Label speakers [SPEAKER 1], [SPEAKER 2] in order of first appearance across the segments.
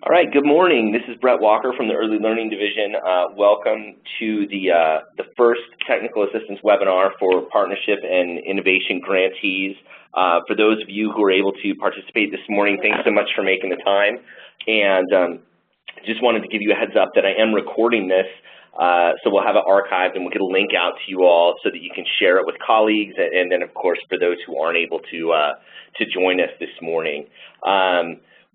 [SPEAKER 1] All right, good morning. This is Brett Walker from the Early Learning Division. Welcome to the first technical assistance webinar for partnership and innovation grantees. For those of you who are able to participate this morning, thanks so much for making the time. And just wanted to give you a heads up that I am recording this, so we'll have it archived and we'll get a link out to you all so that you can share it with colleagues. And then, of course, for those who aren't able to join us this morning.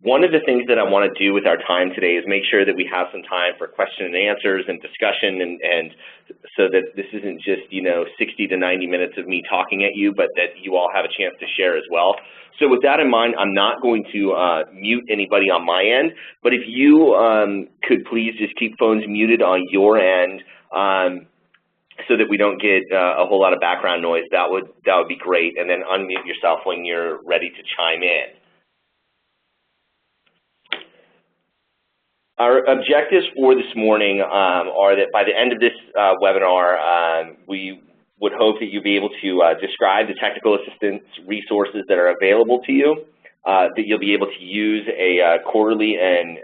[SPEAKER 1] One of the things that I want to do with our time today is make sure that we have some time for question and answers and discussion, and so that this isn't just, 60 to 90 minutes of me talking at you, but that you all have a chance to share as well. So with that in mind, I'm not going to mute anybody on my end, but if you could please just keep phones muted on your end so that we don't get a whole lot of background noise, that would be great, and then unmute yourself when you're ready to chime in. Our objectives for this morning are that by the end of this webinar, we would hope that you'll be able to describe the technical assistance resources that are available to you, that you'll be able to use a quarterly and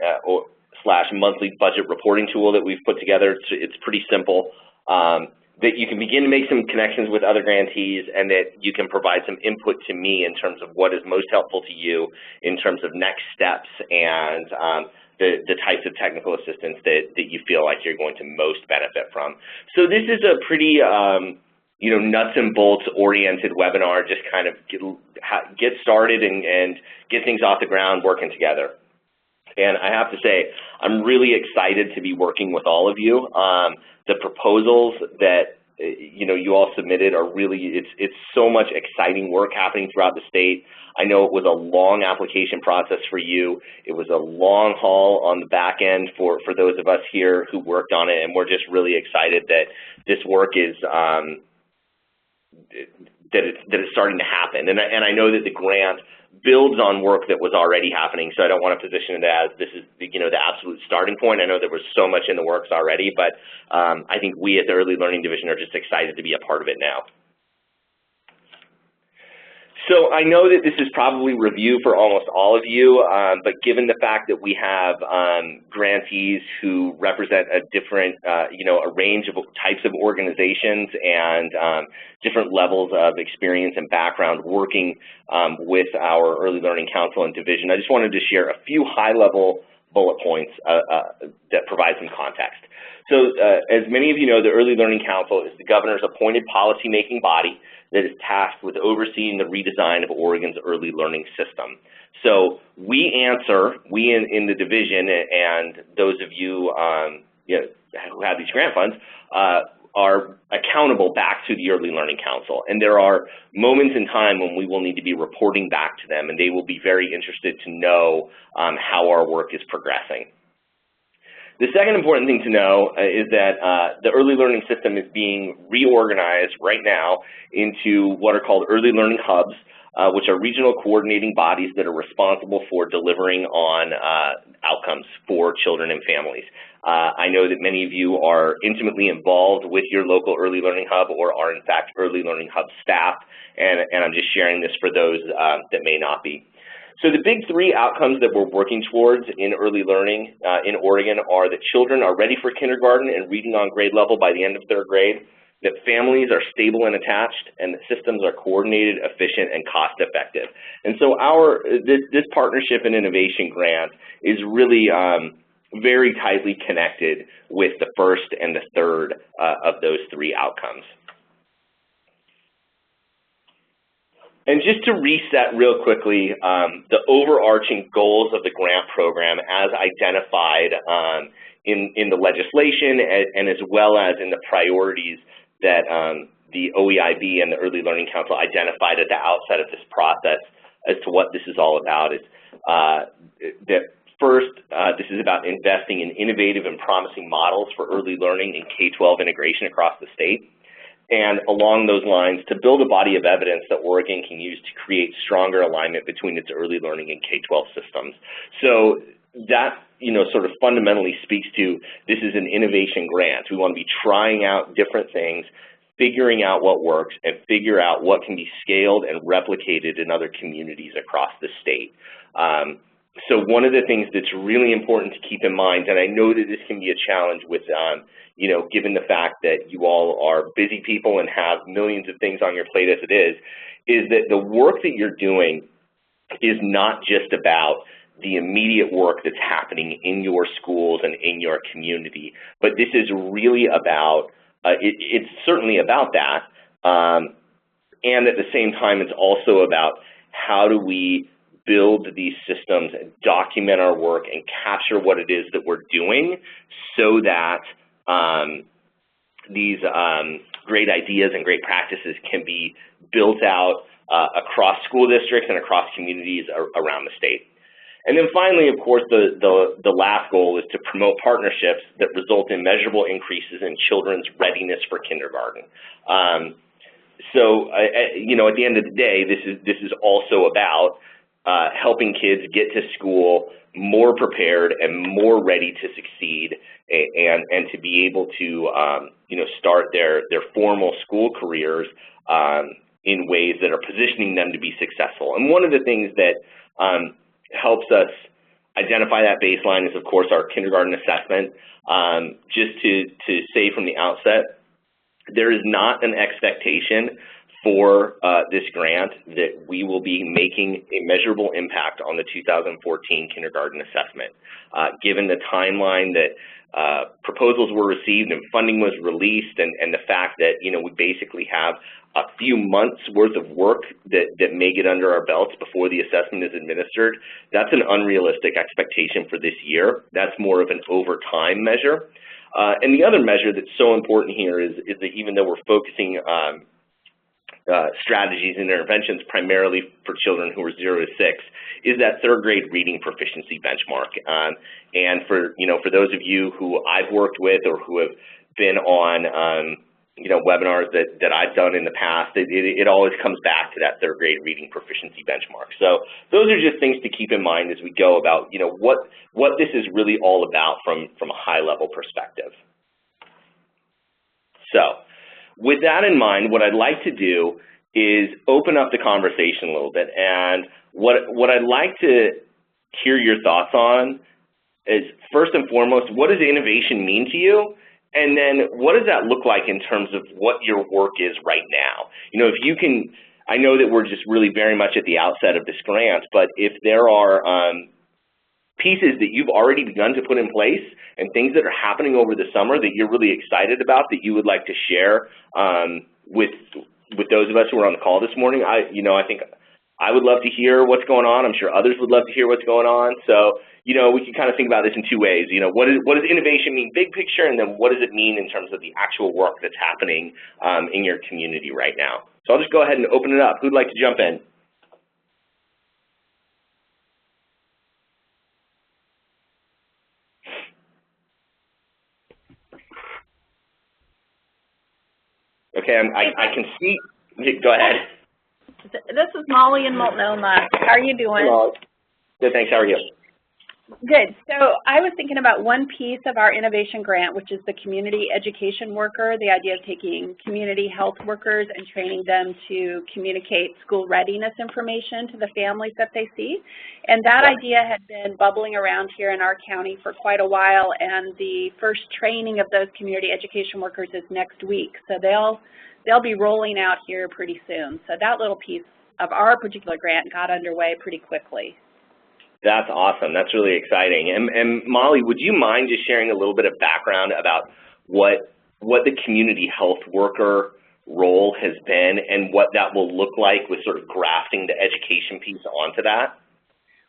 [SPEAKER 1] / monthly budget reporting tool that we've put together. It's pretty simple, that you can begin to make some connections with other grantees, and that you can provide some input to me in terms of what is most helpful to you in terms of next steps and the types of technical assistance that you feel like you're going to most benefit from. So this is a pretty, nuts and bolts oriented webinar, just kind of get started and get things off the ground working together. And I have to say, I'm really excited to be working with all of you. The proposals that you all submitted are really, it's so much exciting work happening throughout the state. I know it was a long application process for you. It was a long haul on the back end for those of us here who worked on it, and we're just really excited that this work is that it's starting to happen. And I know that the grant builds on work that was already happening, so I don't want to position it as this is the absolute starting point. I know there was so much in the works already, but I think we at the Early Learning Division are just excited to be a part of it now. So I know that this is probably review for almost all of you, but given the fact that we have grantees who represent a different, a range of types of organizations and different levels of experience and background working with our Early Learning Council and Division, I just wanted to share a few high-level bullet points that provide some context. So as many of you know, the Early Learning Council is the governor's appointed policymaking body that is tasked with overseeing the redesign of Oregon's early learning system. So we in the division, and those of you, who have these grant funds, are accountable back to the Early Learning Council. And there are moments in time when we will need to be reporting back to them, and they will be very interested to know how our work is progressing. The second important thing to know is that the early learning system is being reorganized right now into what are called early learning hubs, which are regional coordinating bodies that are responsible for delivering on outcomes for children and families. I know that many of you are intimately involved with your local early learning hub or are in fact early learning hub staff, and I'm just sharing this for those that may not be. So the big three outcomes that we're working towards in early learning in Oregon are that children are ready for kindergarten and reading on grade level by the end of third grade, that families are stable and attached, and that systems are coordinated, efficient, and cost-effective. And so this partnership and innovation grant is really very tightly connected with the first and the third of those three outcomes. And just to reset real quickly, the overarching goals of the grant program as identified in the legislation and as well as in the priorities that the OEIB and the Early Learning Council identified at the outset of this process as to what this is all about is that first, this is about investing in innovative and promising models for early learning and K-12 integration across the state. And along those lines, to build a body of evidence that Oregon can use to create stronger alignment between its early learning and K-12 systems. So that, sort of fundamentally speaks to this is an innovation grant. We want to be trying out different things, figuring out what works, and figure out what can be scaled and replicated in other communities across the state. So one of the things that's really important to keep in mind, and I know that this can be a challenge with, you know, given the fact that you all are busy people and have millions of things on your plate as it is that the work that you're doing is not just about the immediate work that's happening in your schools and in your community, but this is really about, it's certainly about that, and at the same time it's also about how do we build these systems and document our work and capture what it is that we're doing so that these great ideas and great practices can be built out across school districts and across communities around the state. And then finally, of course, the last goal is to promote partnerships that result in measurable increases in children's readiness for kindergarten. So, you know, at the end of the day, this is also about helping kids get to school more prepared and more ready to succeed and to be able to, you know, start their formal school careers in ways that are positioning them to be successful. And one of the things that helps us identify that baseline is, of course, our kindergarten assessment. Just to say from the outset, there is not an expectation for this grant that we will be making a measurable impact on the 2014 kindergarten assessment. Given the timeline that proposals were received and funding was released, and the fact that, you know, we basically have a few months worth of work that may get under our belts before the assessment is administered, that's an unrealistic expectation for this year. That's more of an over time measure. And the other measure that's so important here is that even though we're focusing strategies and interventions primarily for children who are 0 to 6, is that third grade reading proficiency benchmark. And for, you know, for those of you who I've worked with or who have been on you know, webinars that I've done in the past, it always comes back to that third grade reading proficiency benchmark. So those are just things to keep in mind as we go about, you know, what this is really all about from a high level perspective. So with that in mind, what I'd like to do is open up the conversation a little bit. And what I'd like to hear your thoughts on is, first and foremost, what does innovation mean to you? And then what does that look like in terms of what your work is right now? You know, if you can, I know that we're just really very much at the outset of this grant, but if there are pieces that you've already begun to put in place and things that are happening over the summer that you're really excited about that you would like to share with those of us who are on the call this morning, I think I would love to hear what's going on. I'm sure others would love to hear what's going on. So, you know, we can kind of think about this in two ways. You know, what does innovation mean big picture, and then what does it mean in terms of the actual work that's happening in your community right now? So I'll just go ahead and open it up. Who'd like to jump in? Okay, I can see. Go ahead.
[SPEAKER 2] This is Molly in Multnomah. How are you doing?
[SPEAKER 1] Hello. Good, thanks. How are you?
[SPEAKER 2] Good. So I was thinking about one piece of our innovation grant, which is the community education worker, the idea of taking community health workers and training them to communicate school readiness information to the families that they see. And that idea had been bubbling around here in our county for quite a while, and the first training of those community education workers is next week. So they'll be rolling out here pretty soon. So that little piece of our particular grant got underway pretty quickly.
[SPEAKER 1] That's awesome. That's really exciting. And Molly, would you mind just sharing a little bit of background about what the community health worker role has been and what that will look like with sort of grafting the education piece onto that?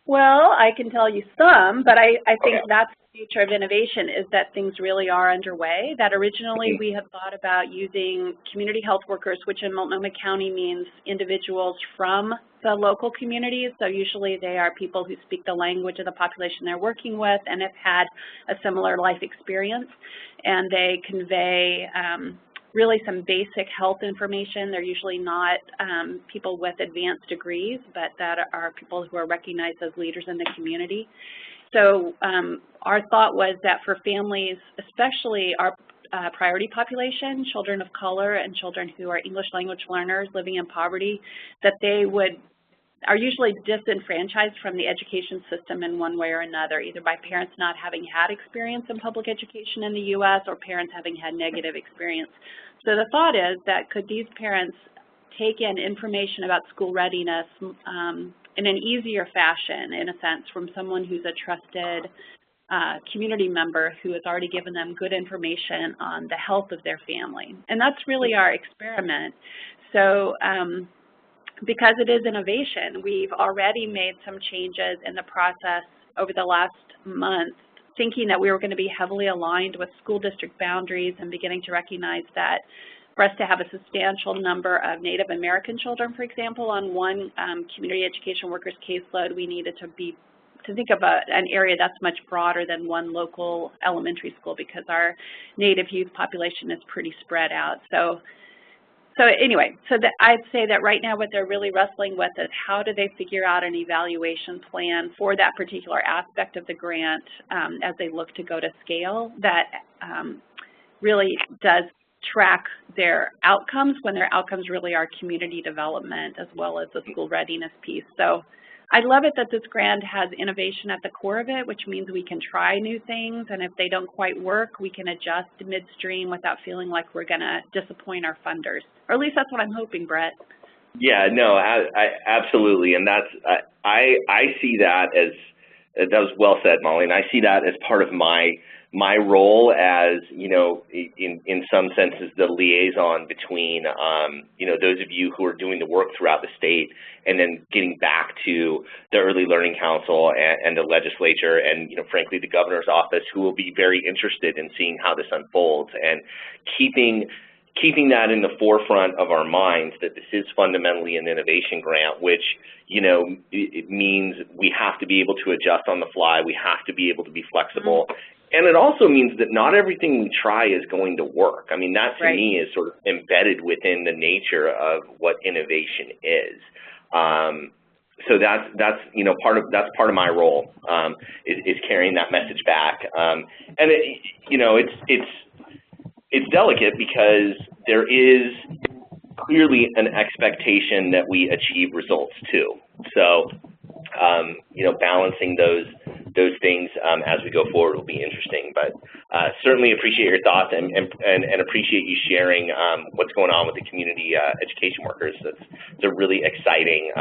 [SPEAKER 2] Well, I can tell you some, but I think
[SPEAKER 1] Okay.
[SPEAKER 2] that's the future of innovation, is that things really are underway. That originally we had thought about using community health workers, which in Multnomah County means individuals from the local communities. So usually they are people who speak the language of the population they're working with and have had a similar life experience, and they convey really some basic health information. They're usually not people with advanced degrees, but that are people who are recognized as leaders in the community. So our thought was that for families, especially our priority population, children of color and children who are English language learners living in poverty, that they would are usually disenfranchised from the education system in one way or another, either by parents not having had experience in public education in the U.S. or parents having had negative experience. So the thought is that could these parents take in information about school readiness in an easier fashion, in a sense, from someone who's a trusted community member who has already given them good information on the health of their family. And that's really our experiment. So because it is innovation, we've already made some changes in the process over the last month, thinking that we were going to be heavily aligned with school district boundaries and beginning to recognize that for us to have a substantial number of Native American children, for example, on one community education workers caseload, we needed to think of an area that's much broader than one local elementary school, because our Native youth population is pretty spread out. So anyway, I'd say that right now what they're really wrestling with is how do they figure out an evaluation plan for that particular aspect of the grant as they look to go to scale that really does track their outcomes, when their outcomes really are community development as well as the school readiness piece. So I love it that this grant has innovation at the core of it, which means we can try new things, and if they don't quite work, we can adjust midstream without feeling like we're going to disappoint our funders. Or at least that's what I'm hoping, Brett.
[SPEAKER 1] Yeah, no, absolutely, and that's I see that as, that was well said, Molly, and I see that as part of my role as, you know, in some senses the liaison between, you know, those of you who are doing the work throughout the state and then getting back to the Early Learning Council and the legislature and, you know, frankly, the governor's office, who will be very interested in seeing how this unfolds, and keeping that in the forefront of our minds that this is fundamentally an innovation grant, which, you know, it means we have to be able to adjust on the fly, we have to be able to be flexible. And it also means that not everything we try is going to work. I mean, that to me is sort of embedded within the nature of what innovation is. So that's you know, that's part of my role, is carrying that message back. And it, you know, it's delicate because there is clearly an expectation that we achieve results too. So you know, balancing those things as we go forward will be interesting. But certainly appreciate your thoughts and appreciate you sharing what's going on with the community education workers. It's a really exciting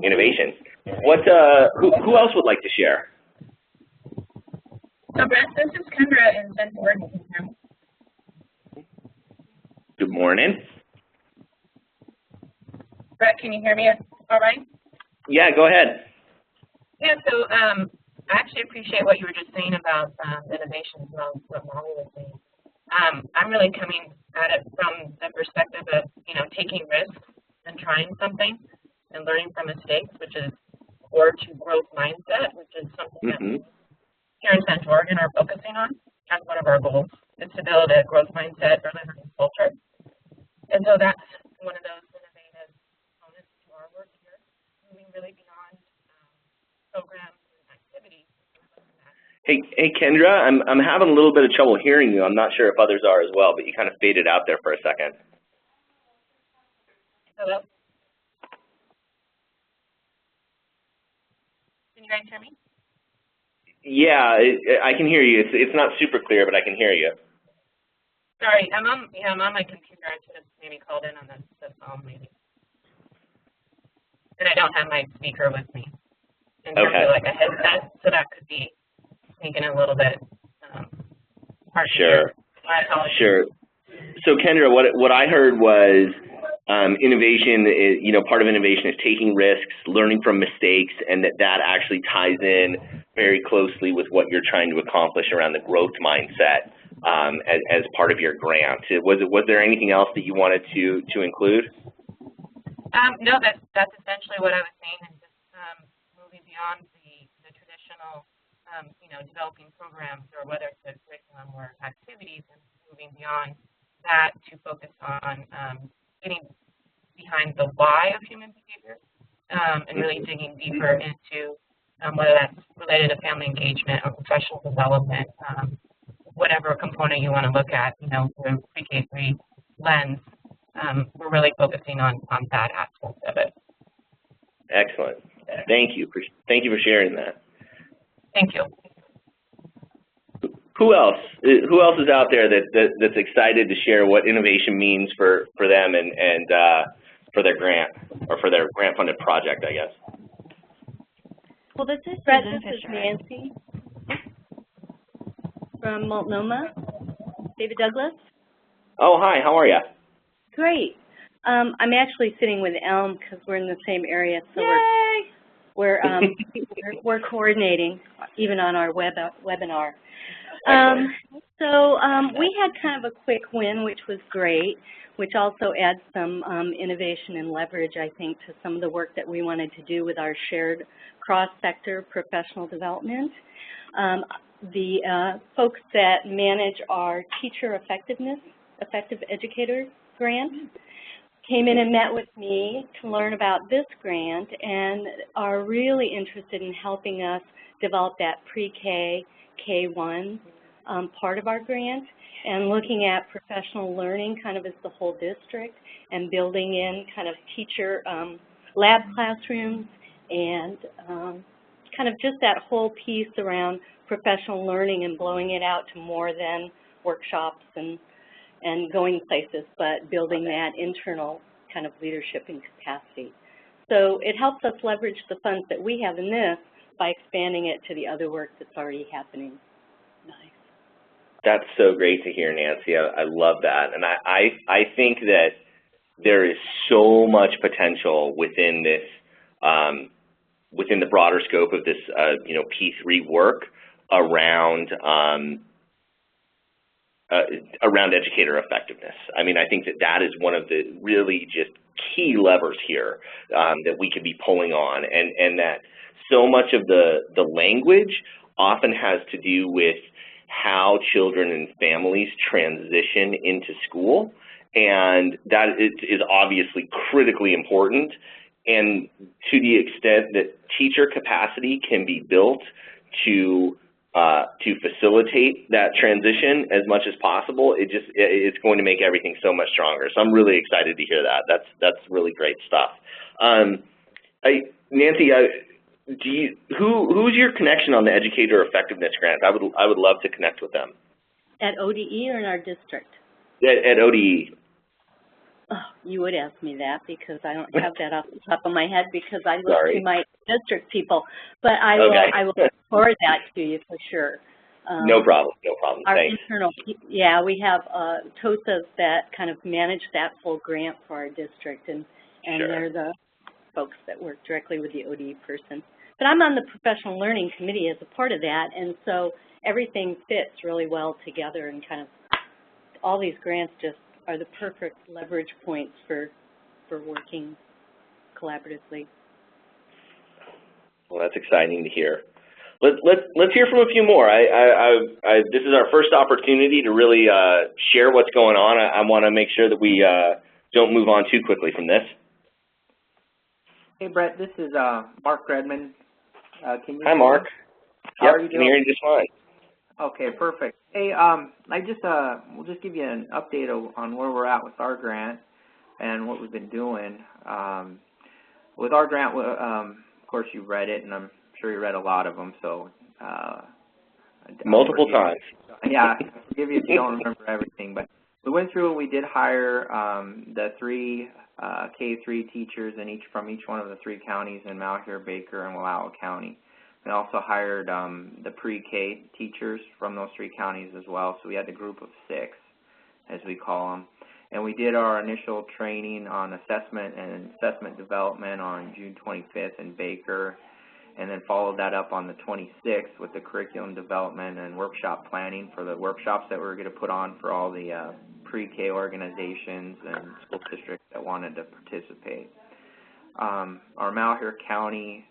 [SPEAKER 1] innovation. Who else would like to share?
[SPEAKER 3] So Brett, this is Kendra in Bend, Oregon.
[SPEAKER 1] Good morning.
[SPEAKER 3] Brett, can you hear me all right?
[SPEAKER 1] Yeah, go ahead.
[SPEAKER 3] Yeah, so I actually appreciate what you were just saying about innovation as well, what Molly was saying. I'm really coming at it from the perspective of, you know, taking risks and trying something and learning from mistakes, which is core to growth mindset, which is something that we here in Central Oregon are focusing on as one of our goals, is to build a growth mindset, early learning culture. And so that's one of those innovative components to our work here, moving really beyond programs and activities.
[SPEAKER 1] Hey Kendra, I'm having a little bit of trouble hearing you. I'm not sure if others are as well, but you kind of faded out there for a second.
[SPEAKER 3] Hello? Can you guys hear me?
[SPEAKER 1] Yeah, I can hear you. It's not super clear, but I can hear you.
[SPEAKER 3] Sorry, I'm on my computer. I should have maybe called in on the phone maybe. And I don't have my speaker with me in terms of like a headset, so that could be making it a little bit hard to hear.
[SPEAKER 1] Sure. So Kendra, what I heard was innovation is, you know, part of innovation is taking risks, learning from mistakes, and that actually ties in very closely with what you're trying to accomplish around the growth mindset as part of your grant. Was there anything else that you wanted to include?
[SPEAKER 3] No, that's essentially what I was saying, and just moving beyond the traditional, you know, developing programs, or whether it's a curriculum or activities, and moving beyond that to focus on getting behind the why of human behavior, and really digging deeper into whether that's related to family engagement or professional development, whatever component you want to look at, you know, through pre-K3 lens. We're really focusing on that aspect of it.
[SPEAKER 1] Excellent. Thank you for sharing that.
[SPEAKER 3] Thank you.
[SPEAKER 1] Who else? Who else is out there that's excited to share what innovation means for them and for their grant or for their grant-funded project, I guess?
[SPEAKER 4] Well, this is Nancy from Multnomah. David Douglas.
[SPEAKER 1] Oh, hi. How are you?
[SPEAKER 4] Great. I'm actually sitting with Elm because we're in the same area, so
[SPEAKER 2] Yay!
[SPEAKER 4] we're coordinating even on our webinar. We had kind of a quick win, which was great, which also adds some innovation and leverage, I think, to some of the work that we wanted to do with our shared cross-sector professional development. The folks that manage our teacher effective educator grant came in and met with me to learn about this grant and are really interested in helping us develop that pre-K, K-1 part of our grant and looking at professional learning kind of as the whole district and building in kind of teacher lab classrooms and kind of just that whole piece around professional learning and blowing it out to more than workshops and going places, but building that internal kind of leadership and capacity. So it helps us leverage the funds that we have in this by expanding it to the other work that's already happening. Nice.
[SPEAKER 1] That's so great to hear, Nancy. I love that. And I think that there is so much potential within this, within the broader scope of this, P3 work around educator effectiveness. I mean, I think that is one of the really just key levers here that we could be pulling on, and that so much of the language often has to do with how children and families transition into school, and that is obviously critically important. And to the extent that teacher capacity can be built to facilitate that transition as much as possible, it's going to make everything so much stronger. So I'm really excited to hear that. That's really great stuff. Nancy, who's your connection on the Educator Effectiveness Grant? I would love to connect with them.
[SPEAKER 4] At ODE or in our district?
[SPEAKER 1] At ODE.
[SPEAKER 4] Oh, you would ask me that because I don't have that off the top of my head because I look to my district people. But I will forward that to you for sure.
[SPEAKER 1] No problem.
[SPEAKER 4] Our
[SPEAKER 1] Thanks.
[SPEAKER 4] internal, we have TOSAs that kind of manage that full grant for our district, and
[SPEAKER 1] Sure.
[SPEAKER 4] They're the folks that work directly with the ODE person. But I'm on the professional learning committee as a part of that, and so everything fits really well together, and kind of all these grants just are the perfect leverage points for working collaboratively.
[SPEAKER 1] Well, that's exciting to hear. Let's hear from a few more. This is our first opportunity to really share what's going on. I want to make sure that we don't move on too quickly from this.
[SPEAKER 5] Hey, Brett, this is Mark Redmond. Can you
[SPEAKER 1] Hi, Mark.
[SPEAKER 5] How are you doing?
[SPEAKER 1] Can hear you just fine.
[SPEAKER 5] Okay, perfect. Hey, we'll just give you an update on where we're at with our grant and what we've been doing. With our grant, of course, you read it, and I'm sure you read a lot of them. So
[SPEAKER 1] multiple times.
[SPEAKER 5] Yeah, I'll forgive you if you don't remember everything. But we went through and we did hire the 3 K-3 teachers from each one of the 3 counties in Malheur, Baker, and Wallowa County. We also hired the pre-K teachers from those 3 counties as well. So we had the group of 6, as we call them. And we did our initial training on assessment and assessment development on June 25th in Baker, and then followed that up on the 26th with the curriculum development and workshop planning for the workshops that we were going to put on for all the pre-K organizations and school districts that wanted to participate. Our Malheur County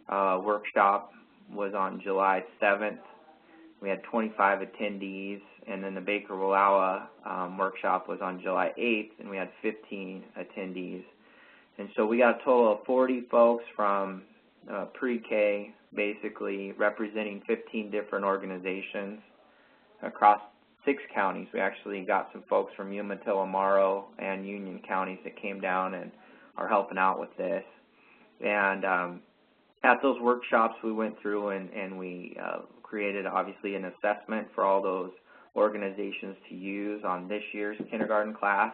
[SPEAKER 5] workshop was on July 7th. We had 25 attendees, and then the Baker Wallowa workshop was on July 8th, and we had 15 attendees. And so we got a total of 40 folks from pre-K, basically representing 15 different organizations across 6 counties. We actually got some folks from Umatilla, Morrow, and Union counties that came down and are helping out with this. And at those workshops, we went through and we created, obviously, an assessment for all those organizations to use on this year's kindergarten class.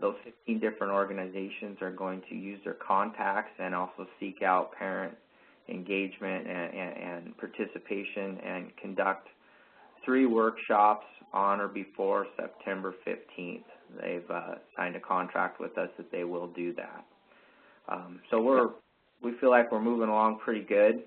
[SPEAKER 5] Those 15 different organizations are going to use their contacts and also seek out parent engagement and participation and conduct 3 workshops on or before September 15th. They've signed a contract with us that they will do that. So we feel like we're moving along pretty good.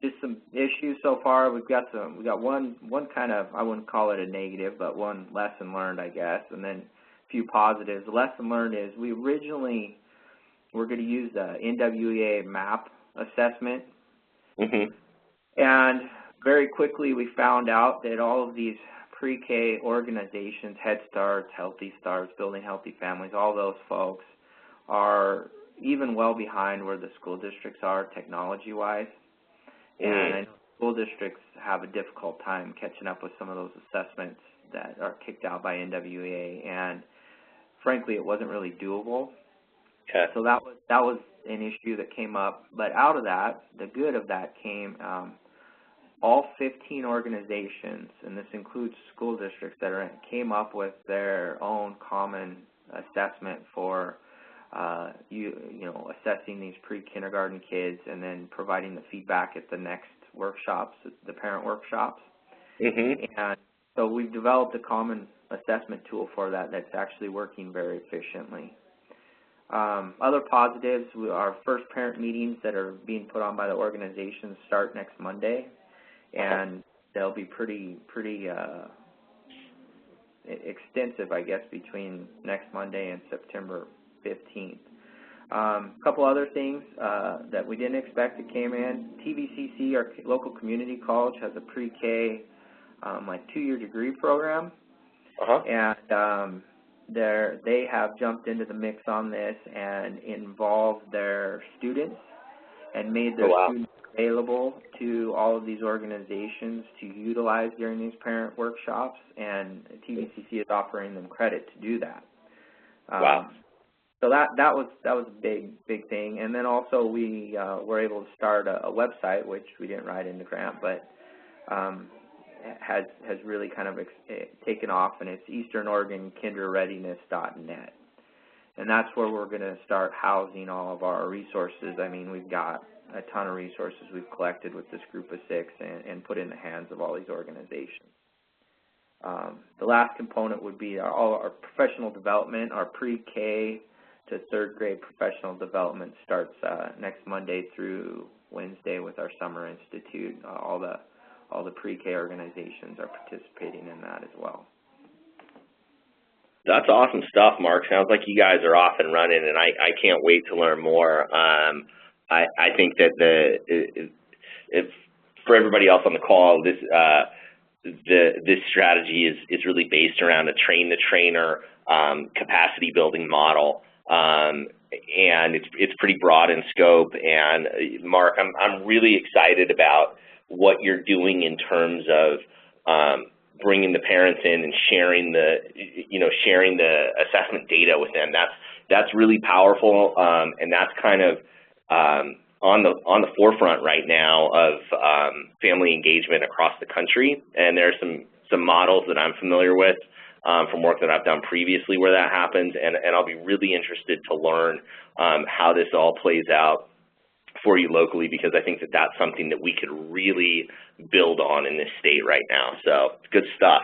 [SPEAKER 5] Just some issues so far. We got one kind of, I wouldn't call it a negative, but one lesson learned, I guess, and then a few positives. The lesson learned is we originally were going to use the NWEA MAP assessment, and very quickly we found out that all of these pre-K organizations, Head Starts, Healthy Starts, Building Healthy Families, all those folks are even well behind where the school districts are technology-wise. And I know school districts have a difficult time catching up with some of those assessments that are kicked out by NWEA, and frankly, it wasn't really doable. Okay. So that was an issue that came up. But out of that, the good of that came all 15 organizations, and this includes school districts that are in, came up with their own common assessment for assessing these pre-kindergarten kids and then providing the feedback at the next workshops, the parent workshops. And so we've developed a common assessment tool for that that's actually working very efficiently. Other positives, our first parent meetings that are being put on by the organizations start next Monday, and they'll be pretty extensive, I guess, between next Monday and September 15th. A couple other things that we didn't expect that came in. TVCC, our local community college, has a pre-K 2-year degree program, and they have jumped into the mix on this and involved their students and made their students available to all of these organizations to utilize during these parent workshops, and TVCC is offering them credit to do that. So that was a big thing. And then also we were able to start a website, which we didn't write in the grant, but has really kind of taken off, and it's easternoregonkinderreadiness.net. And that's where we're going to start housing all of our resources. I mean, we've got a ton of resources we've collected with this group of 6 and put in the hands of all these organizations. The last component would be all our professional development. Our pre-K to 3rd grade professional development starts next Monday through Wednesday with our Summer Institute. All the pre-K organizations are participating in that as well.
[SPEAKER 1] That's awesome stuff, Mark. Sounds like you guys are off and running, and I can't wait to learn more. I think that if for everybody else on the call, this strategy is really based around a train-the-trainer capacity building model, and it's pretty broad in scope. And Mark, I'm really excited about what you're doing in terms of bringing the parents in and sharing the assessment data with them. That's really powerful, and that's kind of on the forefront right now of family engagement across the country. And there's some models that I'm familiar with from work that I've done previously where that happens, and I'll be really interested to learn how this all plays out for you locally, because I think that that's something that we could really build on in this state right now. So good stuff.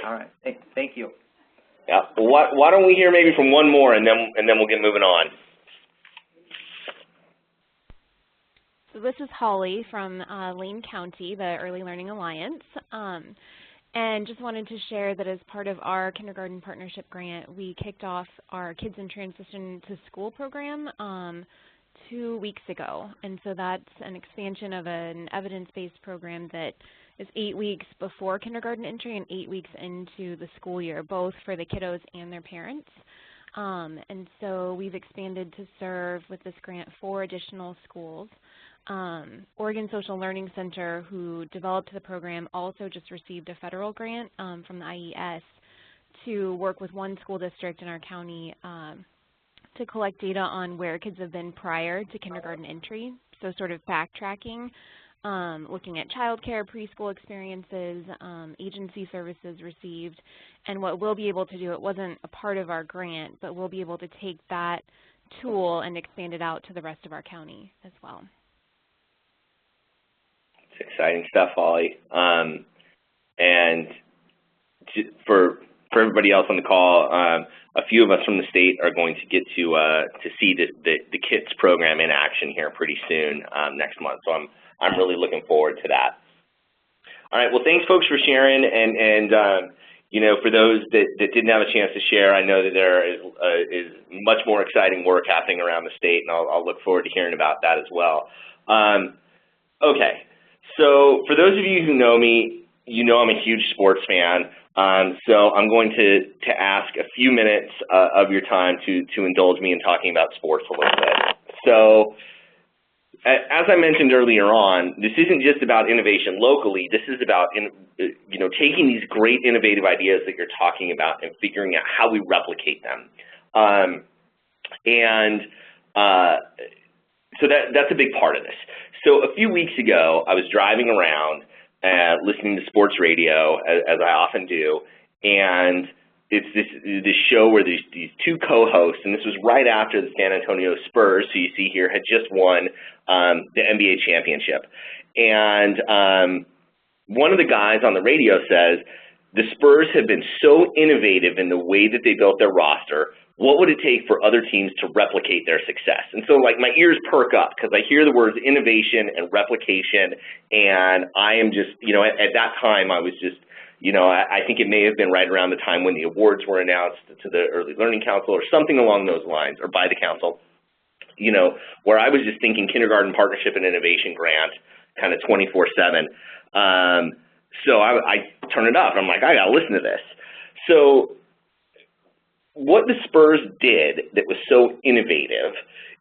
[SPEAKER 5] All right, thank you.
[SPEAKER 1] Yeah. Well, why don't we hear maybe from one more, and then we'll get moving on.
[SPEAKER 6] So this is Holly from Lane County, the Early Learning Alliance. And just wanted to share that as part of our kindergarten partnership grant, we kicked off our Kids in Transition to School program 2 weeks ago. And so that's an expansion of an evidence-based program that is 8 weeks before kindergarten entry and 8 weeks into the school year, both for the kiddos and their parents. And so we've expanded to serve with this grant 4 additional schools. Oregon Social Learning Center, who developed the program, also just received a federal grant from the IES to work with one school district in our county to collect data on where kids have been prior to kindergarten entry, so sort of backtracking, looking at childcare, preschool experiences, agency services received, and what we'll be able to do, it wasn't a part of our grant, but we'll be able to take that tool and expand it out to the rest of our county as well.
[SPEAKER 1] It's exciting stuff, Holly. And for everybody else on the call, a few of us from the state are going to get to see the KITS program in action here pretty soon next month. So I'm really looking forward to that. All right, well, thanks, folks, for sharing. And you know, for those that didn't have a chance to share, I know that there is much more exciting work happening around the state, and I'll look forward to hearing about that as well. Okay, so for those of you who know me, you know I'm a huge sports fan. So I'm going to ask a few minutes of your time to indulge me in talking about sports a little bit. So as I mentioned earlier on, this isn't just about innovation locally. This is about taking these great innovative ideas that you're talking about and figuring out how we replicate them. So that's a big part of this. So a few weeks ago, I was driving around listening to sports radio, as I often do, and it's this show where there's these two co-hosts, and this was right after the San Antonio Spurs, who you see here, had just won the NBA championship. And one of the guys on the radio says, the Spurs have been so innovative in the way that they built their roster. What would it take for other teams to replicate their success? And so, like, my ears perk up because I hear the words innovation and replication, and I am just, at that time I was just, I think it may have been right around the time when the awards were announced to the Early Learning Council or something along those lines, or by the council, where I was just thinking kindergarten partnership and innovation grant kind of 24/7. So I turn it up, and I'm like, I got to listen to this. So what the Spurs did that was so innovative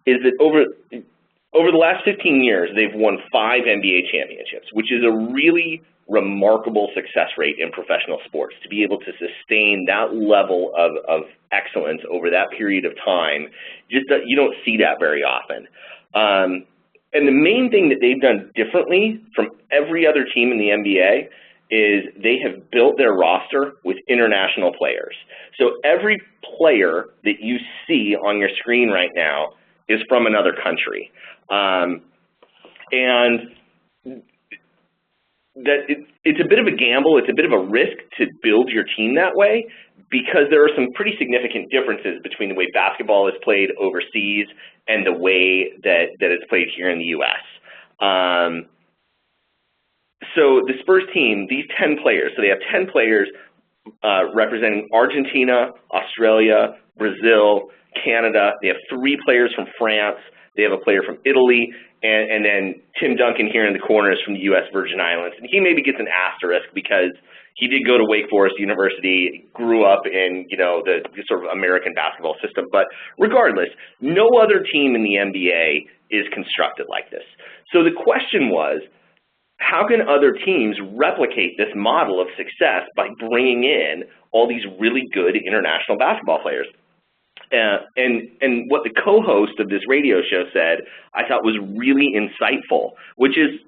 [SPEAKER 1] is that over the last 15 years, they've won 5 NBA championships, which is a really remarkable success rate in professional sports. To be able to sustain that level of excellence over that period of time, you don't see that very often. And the main thing that they've done differently from every other team in the NBA is they have built their roster with international players. So every player that you see on your screen right now is from another country. And that it's a bit of a gamble, it's a bit of a risk to build your team that way, because there are some pretty significant differences between the way basketball is played overseas and the way that it's played here in the U.S. So the Spurs team, these 10 players, so they have 10 players representing Argentina, Australia, Brazil, Canada. They have 3 players from France. They have a player from Italy, and then Tim Duncan here in the corner is from the U.S. Virgin Islands. And he maybe gets an asterisk because he did go to Wake Forest University, grew up in, the sort of American basketball system. But regardless, no other team in the NBA is constructed like this. So the question was, how can other teams replicate this model of success by bringing in all these really good international basketball players? And what the co-host of this radio show said, I thought was really insightful, which is,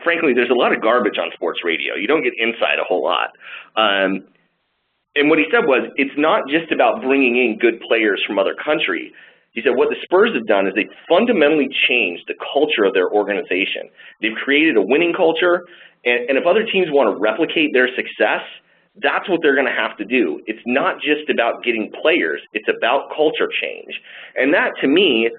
[SPEAKER 1] frankly, there's a lot of garbage on sports radio. You don't get insight a whole lot. And what he said was, it's not just about bringing in good players from other countries. He said what the Spurs have done is they've fundamentally changed the culture of their organization. They've created a winning culture, and if other teams want to replicate their success, that's what they're going to have to do. It's not just about getting players, it's about culture change. And that, to me,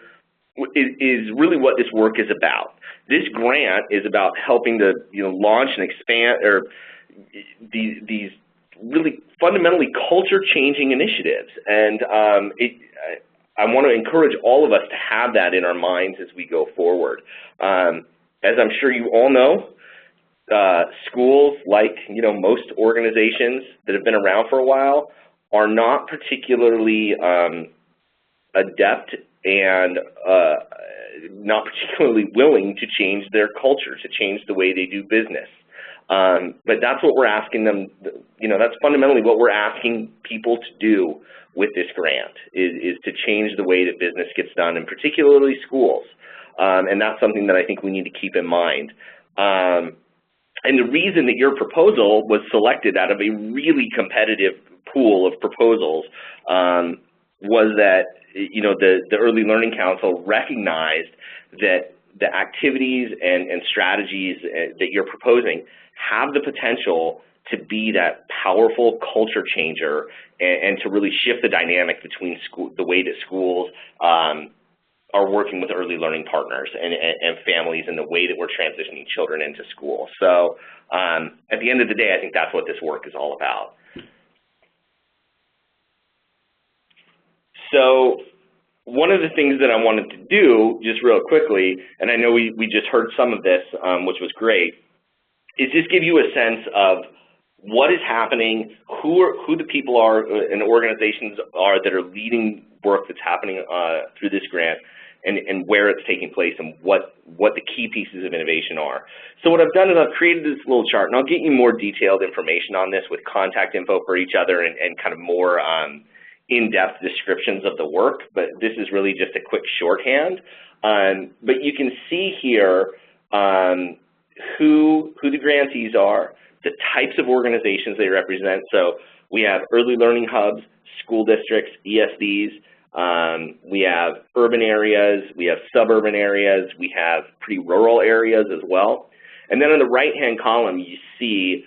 [SPEAKER 1] is really what this work is about. This grant is about helping to launch and expand these really fundamentally culture-changing initiatives. And I want to encourage all of us to have that in our minds as we go forward. As I'm sure you all know, schools, like most organizations that have been around for a while, are not particularly adept and not particularly willing to change their culture, to change the way they do business. But that's what we're asking them, that's fundamentally what we're asking people to do with this grant, is to change the way that business gets done, and particularly schools. And that's something that I think we need to keep in mind. And the reason that your proposal was selected out of a really competitive pool of proposals was that, the Early Learning Council recognized that the activities and strategies that you're proposing have the potential to be that powerful culture changer and to really shift the dynamic between the way that schools are working with early learning partners and families, and the way that we're transitioning children into school. So at the end of the day, I think that's what this work is all about. So one of the things that I wanted to do, just real quickly, and I know we just heard some of this, which was great, is just give you a sense of what is happening, who the people are and organizations are that are leading work that's happening through this grant, and where it's taking place, and what the key pieces of innovation are. So what I've done is I've created this little chart, and I'll get you more detailed information on this with contact info for each other and kind of more in-depth descriptions of the work, but this is really just a quick shorthand. But you can see here who the grantees are, the types of organizations they represent. So we have early learning hubs, school districts, ESDs, we have urban areas, we have suburban areas, we have pretty rural areas as well. And then on the right-hand column, you see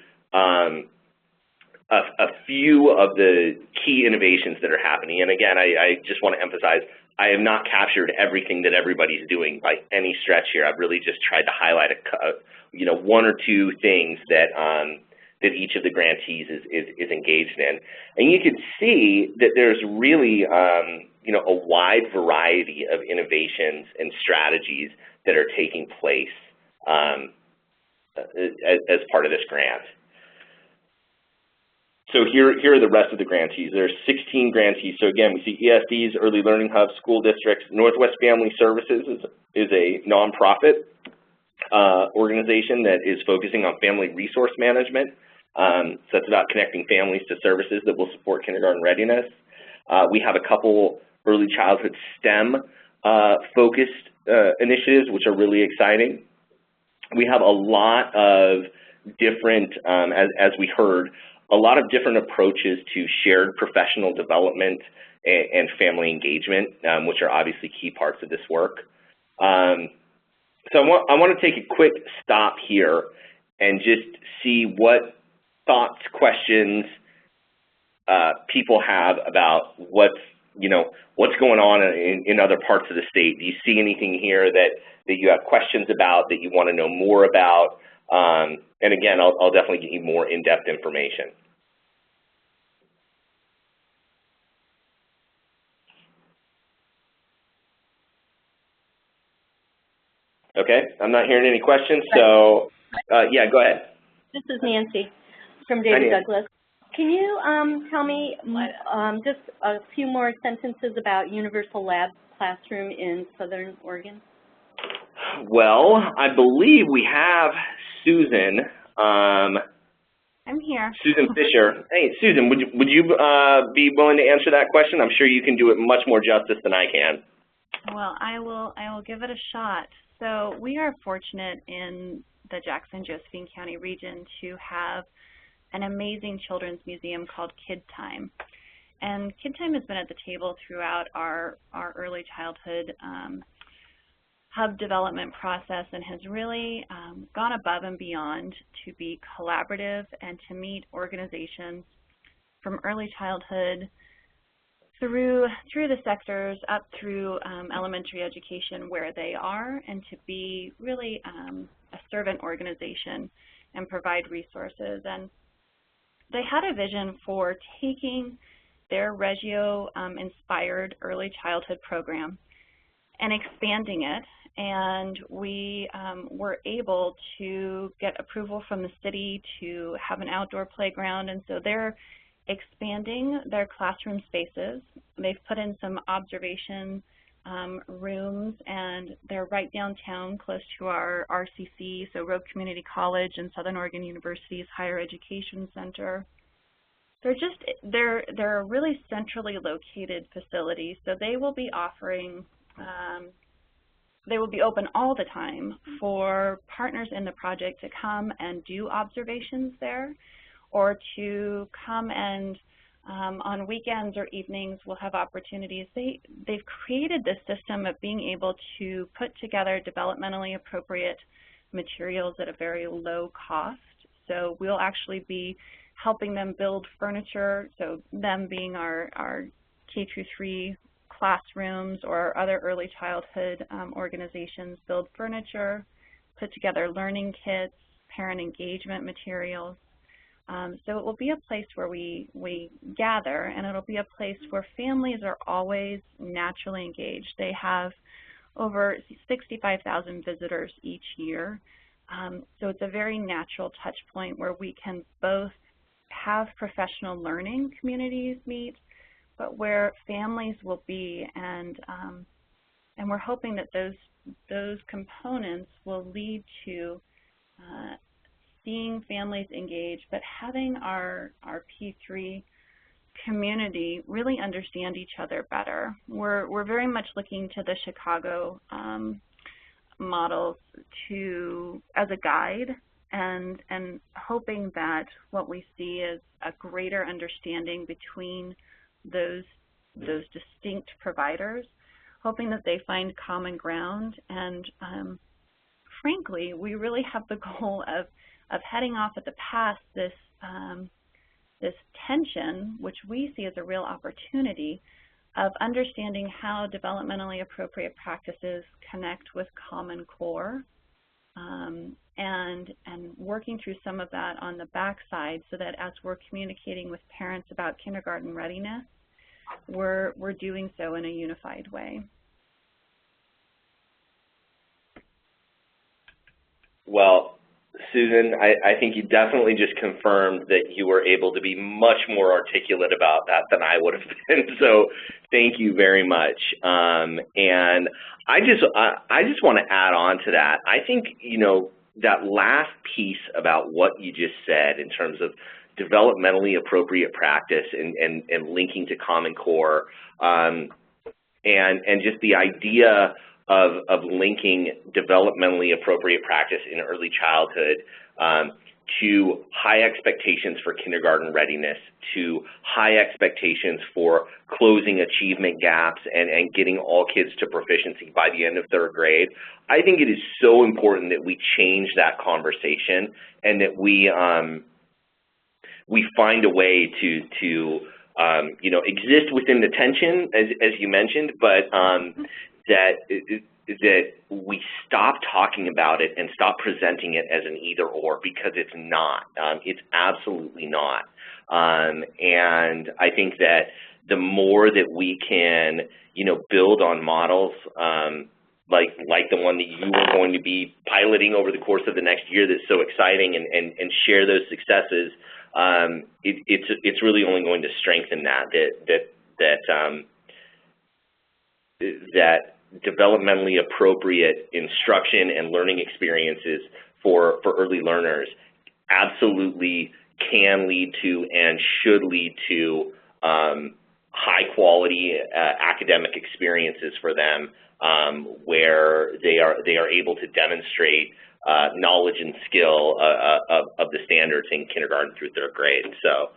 [SPEAKER 1] a few of the key innovations that are happening. And again, I just want to emphasize, I have not captured everything that everybody's doing by any stretch here. I've really just tried to highlight one or two things that that each of the grantees is engaged in. And you can see that there's really a wide variety of innovations and strategies that are taking place as part of this grant. So here are the rest of the grantees. There's 16 grantees. So again, we see ESDs, Early Learning Hubs, school districts. Northwest Family Services is a nonprofit organization that is focusing on family resource management. So that's about connecting families to services that will support kindergarten readiness. We have a couple early childhood STEM focused initiatives, which are really exciting. We have a lot of different, as we heard, a lot of different approaches to shared professional development and family engagement, which are obviously key parts of this work. So I want to take a quick stop here and just see what thoughts, questions people have about what's going on in other parts of the state. Do you see anything here that you have questions about, that you want to know more about? And again, I'll definitely get you more in-depth information. Okay, I'm not hearing any questions, so yeah, go ahead.
[SPEAKER 4] This is Nancy from David Douglas. Can you tell me just a few more sentences about Universal Lab Classroom in Southern Oregon?
[SPEAKER 1] Well, I believe we have Susan.
[SPEAKER 6] I'm here.
[SPEAKER 1] Susan Fisher. Hey, Susan, would you be willing to answer that question? I'm sure you can do it much more justice than I can.
[SPEAKER 6] Well, I will give it a shot. So we are fortunate in the Jackson-Josephine County region to have an amazing children's museum called Kid Time. And Kid Time has been at the table throughout our early childhood hub development process, and has really gone above and beyond to be collaborative and to meet organizations from early childhood through the sectors up through elementary education where they are, and to be really a servant organization and provide resources. And they had a vision for taking their Reggio-inspired early childhood program and expanding it. And we were able to get approval from the city to have an outdoor playground. And so they're expanding their classroom spaces. They've put in some observation
[SPEAKER 2] rooms, and they're right downtown, close to our RCC, so Rogue Community College and Southern Oregon University's Higher Education Center. They're really centrally located facilities, so they will be offering, they will be open all the time for partners in the project to come and do observations there, or to come and on weekends or evenings we'll have opportunities. They've created this system of being able to put together developmentally appropriate materials at a very low cost. So we'll actually be helping them build furniture, so them being our K-3 classrooms or other early childhood organizations build furniture, put together learning kits, parent engagement materials. So it will be a place where we gather, and it'll be a place where families are always naturally engaged. They have over 65,000 visitors each year. So it's a very natural touch point where we can both have professional learning communities meet, but where families will be, and we're hoping that those components will lead to seeing families engage, but having our P3 community really understand each other better. We're very much looking to the Chicago models as a guide, and hoping that what we see is a greater understanding between those distinct providers, hoping that they find common ground, and frankly, we really have the goal of heading off at the pass this tension, which we see as a real opportunity, of understanding how developmentally appropriate practices connect with Common Core, and working through some of that on the backside, so that as we're communicating with parents about kindergarten readiness, we're doing so in a unified way.
[SPEAKER 1] Well, Susan, I think you definitely just confirmed that you were able to be much more articulate about that than I would have been. So thank you very much. And I just want to add on to that. I think, that last piece about what you just said in terms of developmentally appropriate practice and linking to Common Core, and just the idea of linking developmentally appropriate practice in early childhood to high expectations for kindergarten readiness, to high expectations for closing achievement gaps and getting all kids to proficiency by the end of 3rd grade. I think it is so important that we change that conversation, and that we find a way to exist within the tension, as you mentioned, but that we stop talking about it and stop presenting it as an either or, because it's not. It's absolutely not. And I think that the more that we can, build on models like the one that you are going to be piloting over the course of the next year that's so exciting, and share those successes, it's really only going to strengthen that developmentally appropriate instruction and learning experiences for early learners absolutely can lead to and should lead to high quality academic experiences for them, where they are able to demonstrate knowledge and skill of the standards in kindergarten through 3rd grade. So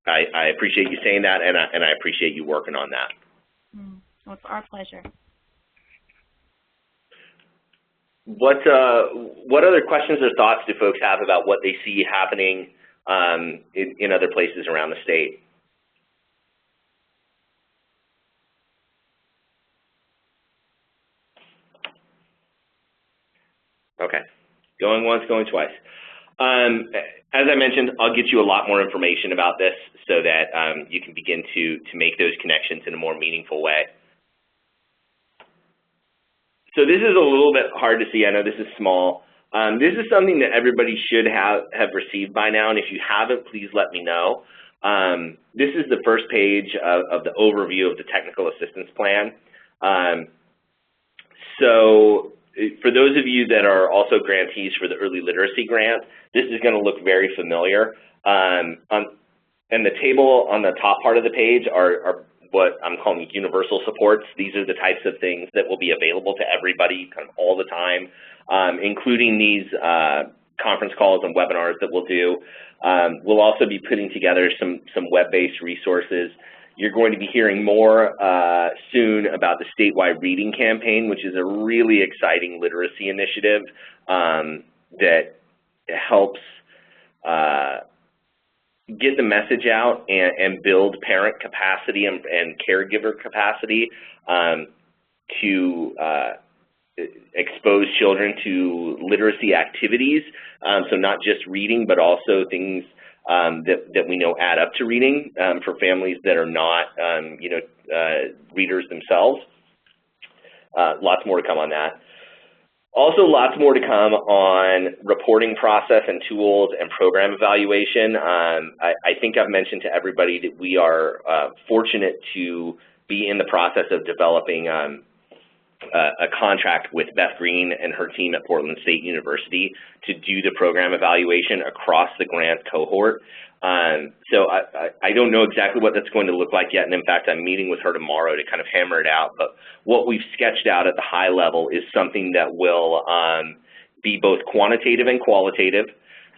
[SPEAKER 1] I appreciate you saying that, and I appreciate you working on that.
[SPEAKER 2] Well, it's our pleasure.
[SPEAKER 1] What other questions or thoughts do folks have about what they see happening in other places around the state? Okay, going once, going twice. As I mentioned, I'll get you a lot more information about this so that you can begin to make those connections in a more meaningful way. So this is a little bit hard to see. I know this is small. This is something that everybody should have received by now, and if you haven't, please let me know. This is the first page of the overview of the technical assistance plan. So for those of you that are also grantees for the Early Literacy Grant, this is going to look very familiar. And the table on the top part of the page are what I'm calling universal supports. These are the types of things that will be available to everybody kind of all the time, including these conference calls and webinars that we'll do. We'll also be putting together some web-based resources. You're going to be hearing more soon about the statewide reading campaign, which is a really exciting literacy initiative that helps get the message out and build parent capacity and caregiver capacity to expose children to literacy activities, so not just reading, but also things that we know add up to reading for families that are not, readers themselves. Lots more to come on that. Also, lots more to come on reporting process and tools and program evaluation. I think I've mentioned to everybody that we are fortunate to be in the process of developing a contract with Beth Green and her team at Portland State University to do the program evaluation across the grant cohort. So I don't know exactly what that's going to look like yet, and in fact, I'm meeting with her tomorrow to kind of hammer it out. But what we've sketched out at the high level is something that will be both quantitative and qualitative,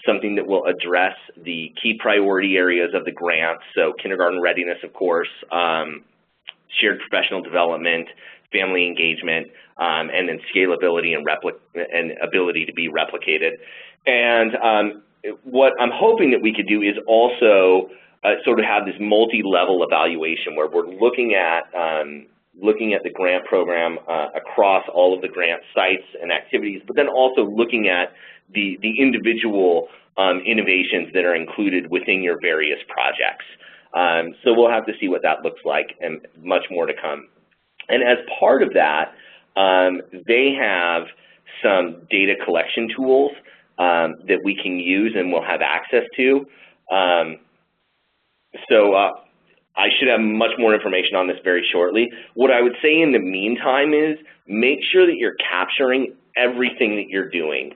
[SPEAKER 1] something that will address the key priority areas of the grant, so kindergarten readiness, of course, shared professional development, family engagement, and then scalability and ability to be replicated. And what I'm hoping that we could do is also sort of have this multi-level evaluation where we're looking at the grant program across all of the grant sites and activities, but then also looking at the individual innovations that are included within your various projects. So we'll have to see what that looks like, and much more to come. And as part of that, they have some data collection tools that we can use and we'll have access to. So I should have much more information on this very shortly. What I would say in the meantime is make sure that you're capturing everything that you're doing.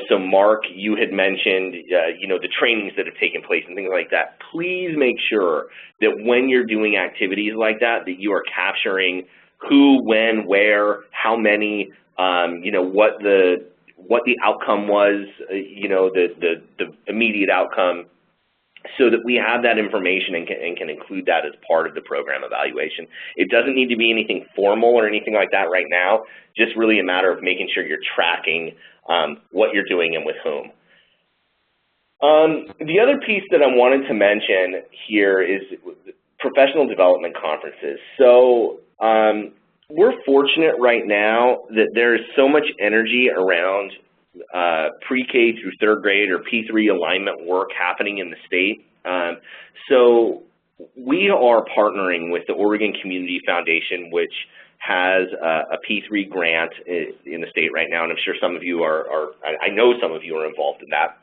[SPEAKER 1] So Mark, you had mentioned, the trainings that have taken place and things like that. Please make sure that when you're doing activities like that, that you are capturing who, when, where, how many, what the outcome was, the immediate outcome, so that we have that information and can include that as part of the program evaluation. It doesn't need to be anything formal or anything like that right now, just really a matter of making sure you're tracking what you're doing and with whom. The other piece that I wanted to mention here is professional development conferences. So we're fortunate right now that there is so much energy around pre-K through third grade or P3 alignment work happening in the state. So we are partnering with the Oregon Community Foundation, which has a P3 grant in the state right now, and I'm sure some of you I know some of you are involved in that,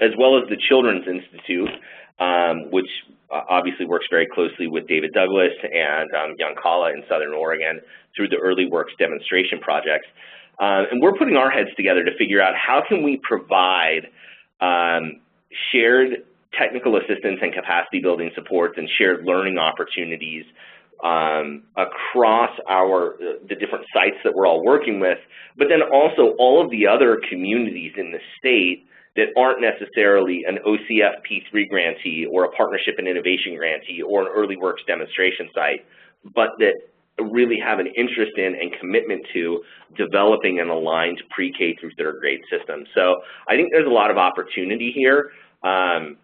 [SPEAKER 1] as well as the Children's Institute, which obviously works very closely with David Douglas and Yoncalla in Southern Oregon through the Early Works demonstration projects. And we're putting our heads together to figure out how can we provide shared technical assistance and capacity building supports and shared learning opportunities across the different sites that we're all working with, but then also all of the other communities in the state that aren't necessarily an OCF P3 grantee or a Partnership and Innovation grantee or an Early Works demonstration site, but that really have an interest in and commitment to developing an aligned pre-K through third grade system. So I think there's a lot of opportunity here, and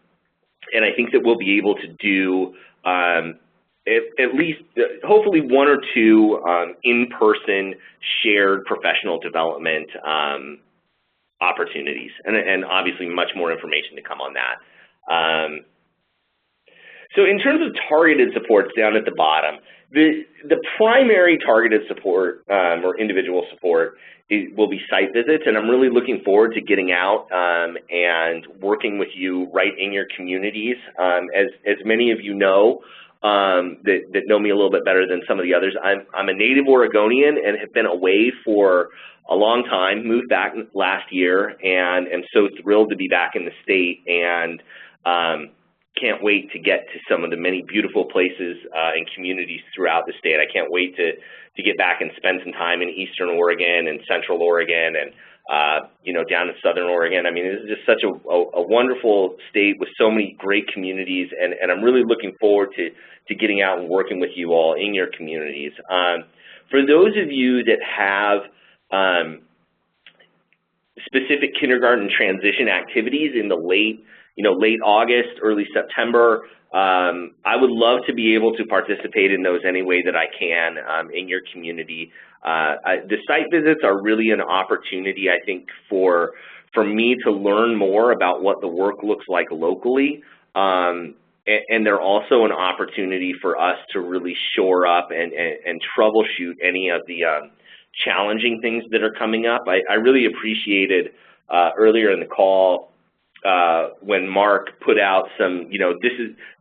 [SPEAKER 1] I think that we'll be able to do at least, hopefully, one or two in-person shared professional development opportunities, and obviously much more information to come on that. So in terms of targeted supports down at the bottom, the primary targeted support or individual support will be site visits, and I'm really looking forward to getting out and working with you right in your communities. As many of you know, that know me a little bit better than some of the others. I'm a native Oregonian and have been away for a long time, moved back last year, and am so thrilled to be back in the state, and can't wait to get to some of the many beautiful places and communities throughout the state. I can't wait to get back and spend some time in Eastern Oregon and Central Oregon and you know, down in Southern Oregon. I mean, this is just such a wonderful state with so many great communities, and I'm really looking forward to getting out and working with you all in your communities. For those of you that have specific kindergarten transition activities in the late August, early September, I would love to be able to participate in those any way that I can in your community. The site visits are really an opportunity, I think, for me to learn more about what the work looks like locally, and they're also an opportunity for us to really shore up and troubleshoot any of the challenging things that are coming up. I really appreciated earlier in the call when Mark put out some, this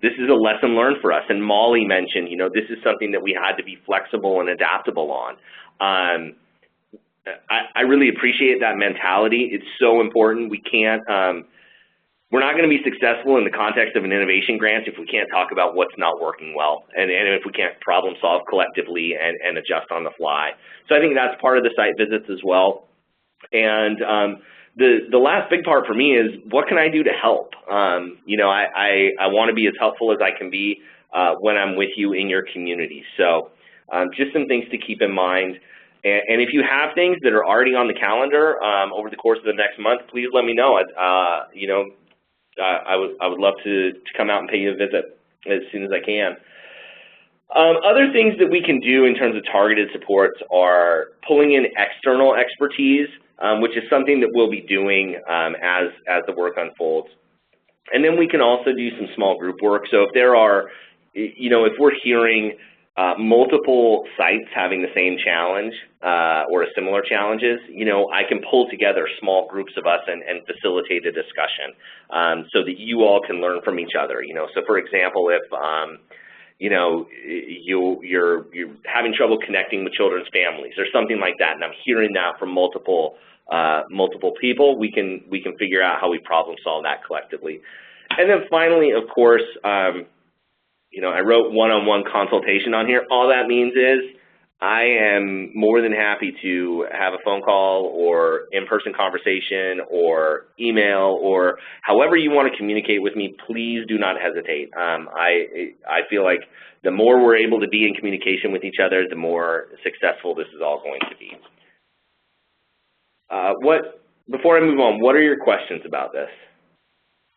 [SPEAKER 1] is a lesson learned for us, and Molly mentioned, this is something that we had to be flexible and adaptable on. I really appreciate that mentality. It's so important. We can't, we're not going to be successful in the context of an innovation grant if we can't talk about what's not working well, and if we can't problem solve collectively and adjust on the fly. So I think that's part of the site visits as well. And the last big part for me is, what can I do to help? I want to be as helpful as I can be when I'm with you in your community. So just some things to keep in mind. And if you have things that are already on the calendar over the course of the next month, please let me know. I would love to come out and pay you a visit as soon as I can. Other things that we can do in terms of targeted supports are pulling in external expertise, which is something that we'll be doing as the work unfolds. And then we can also do some small group work. So if there are, if we're hearing multiple sites having the same challenge or similar challenges, I can pull together small groups of us and facilitate a discussion so that you all can learn from each other. So for example, if you're having trouble connecting with children's families or something like that, and I'm hearing that from multiple people, we can figure out how we problem solve that collectively. And then finally, of course, I wrote one-on-one consultation on here. All that means is I am more than happy to have a phone call or in-person conversation or email or however you want to communicate with me. Please do not hesitate. I feel like the more we're able to be in communication with each other, the more successful this is all going to be. Before I move on, what are your questions about this,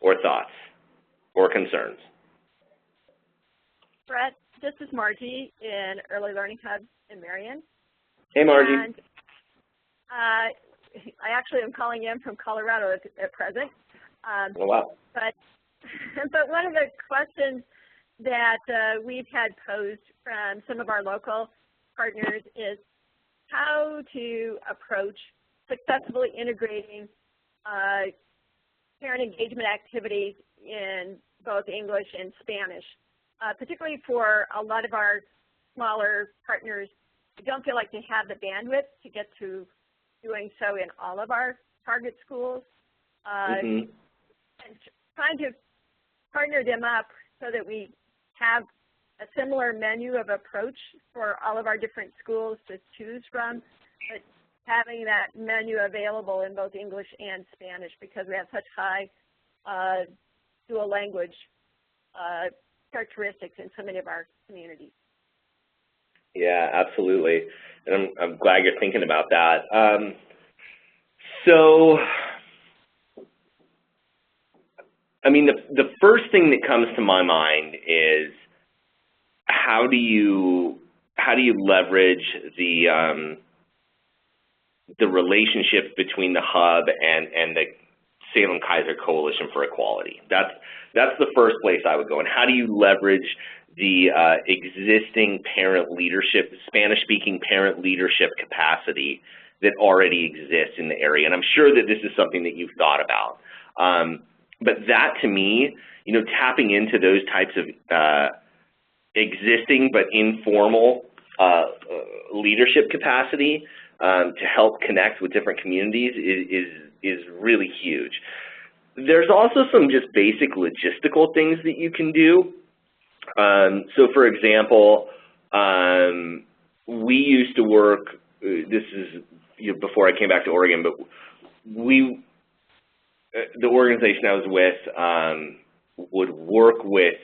[SPEAKER 1] or thoughts, or concerns?
[SPEAKER 7] Brett, this is Margie in Early Learning Hub in Marion.
[SPEAKER 1] Hey, Margie.
[SPEAKER 7] And I actually am calling in from Colorado at present.
[SPEAKER 1] Oh, wow.
[SPEAKER 7] But one of the questions that we've had posed from some of our local partners is how to approach successfully integrating parent engagement activities in both English and Spanish. Particularly for a lot of our smaller partners, we don't feel like they have the bandwidth to get to doing so in all of our target schools. And trying to partner them up so that we have a similar menu of approach for all of our different schools to choose from, but having that menu available in both English and Spanish, because we have such high dual language characteristics in so many of our communities.
[SPEAKER 1] Yeah, absolutely. And I'm glad you're thinking about that. So, I mean, the first thing that comes to my mind is how do you leverage the relationship between the hub and the Salem-Keizer Coalition for Equality? That's the first place I would go. And how do you leverage the existing parent leadership, Spanish-speaking parent leadership capacity that already exists in the area? And I'm sure that this is something that you've thought about. But that, to me, tapping into those types of existing but informal leadership capacity to help connect with different communities is really huge. There's also some just basic logistical things that you can do. So for example, we used to work, this is before I came back to Oregon, but the organization I was with would work with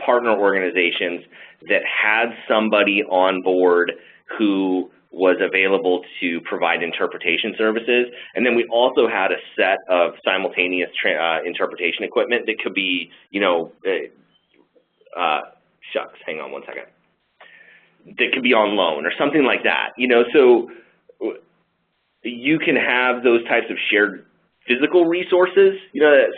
[SPEAKER 1] partner organizations that had somebody on board who was available to provide interpretation services. And then we also had a set of simultaneous interpretation equipment that could be, shucks, hang on one second. That could be on loan or something like that. So you can have those types of shared physical resources.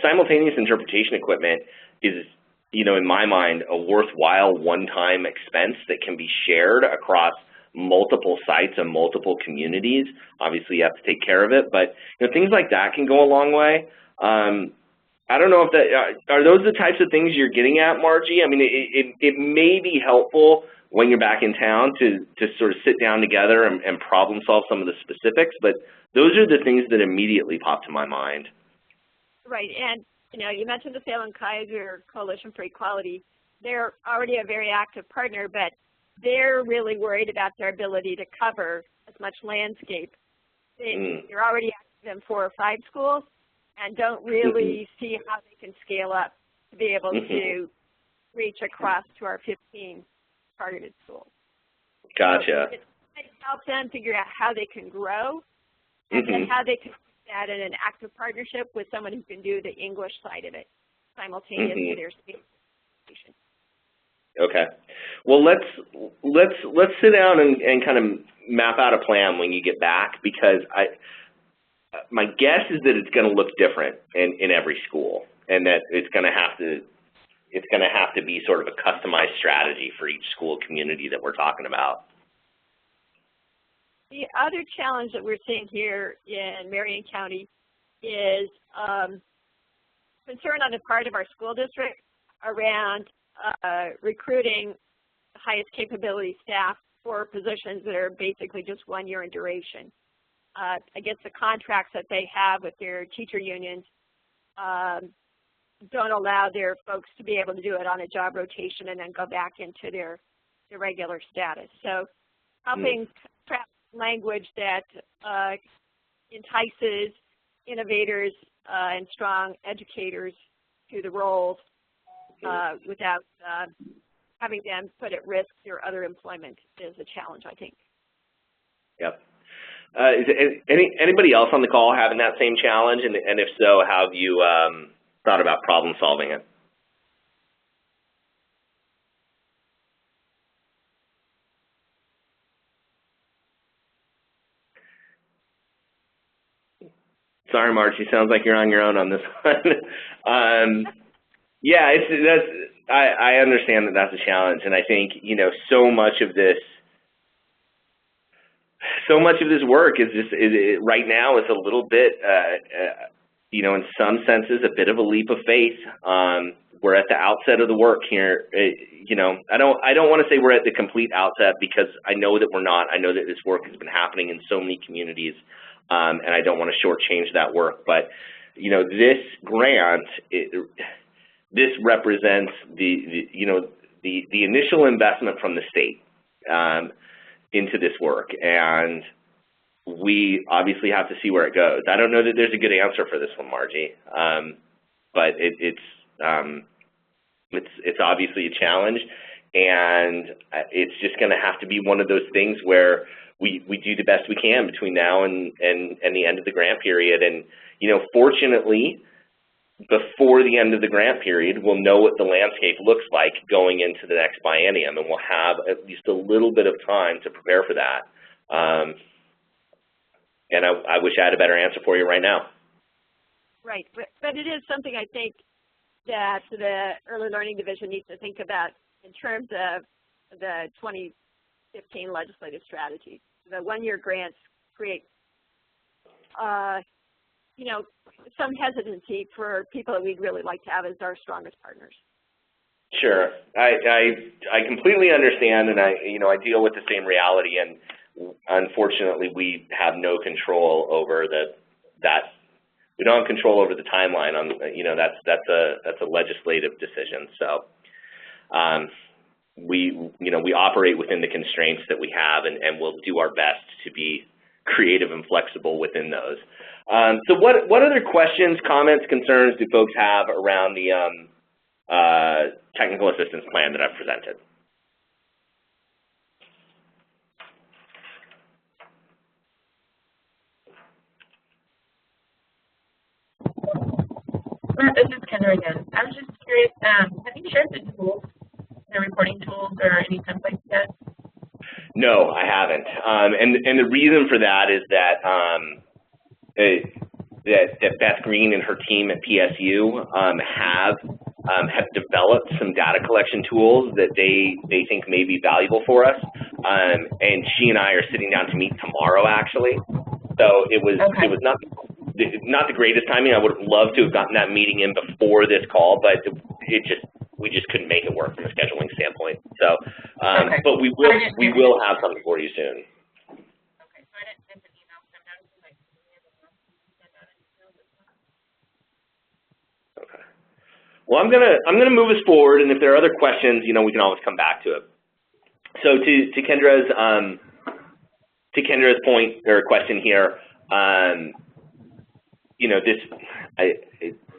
[SPEAKER 1] Simultaneous interpretation equipment is, in my mind, a worthwhile one-time expense that can be shared across multiple sites and multiple communities. Obviously, you have to take care of it, but things like that can go a long way. I don't know if are those the types of things you're getting at, Margie? I mean, it may be helpful when you're back in town to sort of sit down together and problem solve some of the specifics, but those are the things that immediately pop to my mind.
[SPEAKER 7] Right, and you mentioned the Salem-Keizer Coalition for Equality. They're already a very active partner, but they're really worried about their ability to cover as much landscape. They're already active in 4 or 5 schools and don't really see how they can scale up to be able to reach across to our 15 targeted schools.
[SPEAKER 1] Gotcha.
[SPEAKER 7] So it helps them figure out how they can grow and then how they can do that in an active partnership with someone who can do the English side of it simultaneous to their speech.
[SPEAKER 1] Okay. Well, let's sit down and kind of map out a plan when you get back, because my guess is that it's going to look different in every school, and that it's going to have to be sort of a customized strategy for each school community that we're talking about.
[SPEAKER 7] The other challenge that we're seeing here in Marion County is concern on the part of our school district around recruiting the highest capability staff for positions that are basically just 1 year in duration. I guess the contracts that they have with their teacher unions don't allow their folks to be able to do it on a job rotation and then go back into their regular status. So helping craft language that entices innovators and strong educators to the roles without having them put at risk their other employment is a challenge, I think.
[SPEAKER 1] Yep. Is anybody else on the call having that same challenge? And if so, how have you thought about problem solving it? Sorry, Margie, sounds like you're on your own on this one. Yeah, I understand that that's a challenge, and I think so much of this work is just right now is a little bit in some senses a bit of a leap of faith. We're at the outset of the work here. I don't want to say we're at the complete outset, because I know that we're not. I know that this work has been happening in so many communities, and I don't want to shortchange that work. But this grant, this represents the initial investment from the state into this work, and we obviously have to see where it goes. I don't know that there's a good answer for this one, Margie, but it's obviously a challenge, and it's just going to have to be one of those things where we do the best we can between now and the end of the grant period. And fortunately, before the end of the grant period, we'll know what the landscape looks like going into the next biennium, and we'll have at least a little bit of time to prepare for that. And I wish I had a better answer for you right now.
[SPEAKER 7] Right, but it is something I think that the Early Learning Division needs to think about in terms of the 2015 legislative strategy. The 1-year grants create some hesitancy for people that we'd really like to have as our strongest partners.
[SPEAKER 1] Sure. I completely understand, and I deal with the same reality, and unfortunately we have no control over that. We don't have control over the timeline on, that's a legislative decision. So we operate within the constraints that we have, and we'll do our best to be creative and flexible within those. So what other questions, comments, concerns do folks have around the technical assistance plan that I've presented?
[SPEAKER 3] This is Kendra again. I was just curious, have you shared the tools, the reporting tools, or any templates yet?
[SPEAKER 1] No, I haven't. And the reason for that is that that Beth Green and her team at PSU have developed some data collection tools that they think may be valuable for us. And she and I are sitting down to meet tomorrow, actually. So it was not the greatest timing. I would have loved to have gotten that meeting in before this call, but we just couldn't make it work from a scheduling standpoint. So, but we will have something for you soon.
[SPEAKER 3] Okay, so I didn't send an email, so I'm noticing like
[SPEAKER 1] okay. Well, I'm gonna move us forward, and if there are other questions, we can always come back to it. So to Kendra's point or question here,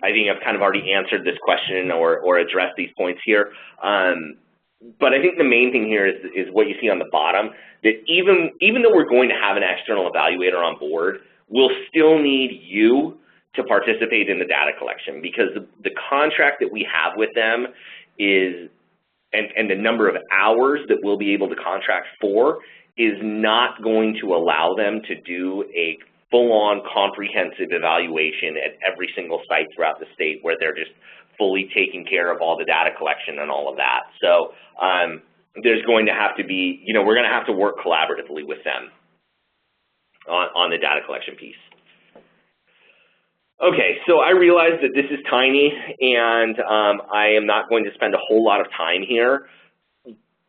[SPEAKER 1] I think I've kind of already answered this question or addressed these points here. But I think the main thing here is what you see on the bottom, that even though we're going to have an external evaluator on board, we'll still need you to participate in the data collection, because the contract that we have with them is, and the number of hours that we'll be able to contract for is not going to allow them to do a full-on comprehensive evaluation at every single site throughout the state where they're just fully taking care of all the data collection and all of that. So there's going to have to be, we're going to have to work collaboratively with them on the data collection piece. Okay, so I realize that this is tiny, and I am not going to spend a whole lot of time here,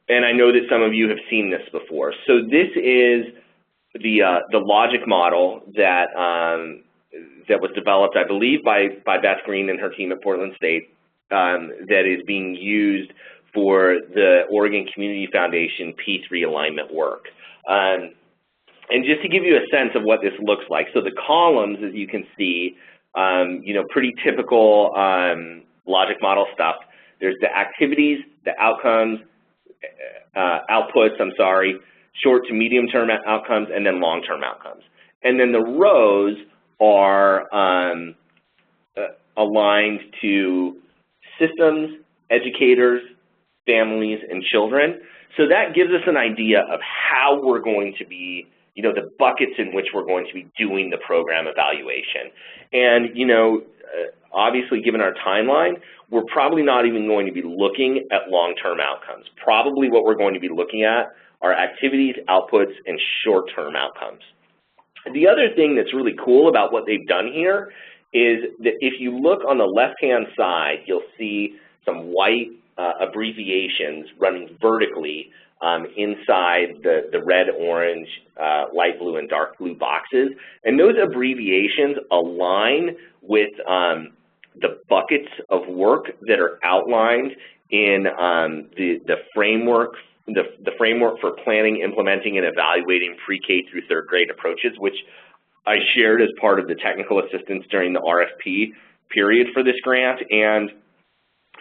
[SPEAKER 1] and I know that some of you have seen this before. So this is the logic model that that was developed, I believe, by Beth Green and her team at Portland State, that is being used for the Oregon Community Foundation P3 alignment work. And just to give you a sense of what this looks like, so the columns, as you can see, pretty typical logic model stuff. There's the activities, the outcomes, outputs, short to medium-term outcomes, and then long-term outcomes. And then the rows are aligned to systems, educators, families, and children. So that gives us an idea of how we're going to be, the buckets in which we're going to be doing the program evaluation. And, obviously, given our timeline, we're probably not even going to be looking at long-term outcomes. Probably what we're going to be looking at are activities, outputs, and short-term outcomes. The other thing that's really cool about what they've done here is that if you look on the left-hand side, you'll see some white abbreviations running vertically inside the red, orange, light blue, and dark blue boxes. And those abbreviations align with the buckets of work that are outlined in the framework for planning, implementing, and evaluating pre-K through third grade approaches, which I shared as part of the technical assistance during the RFP period for this grant, and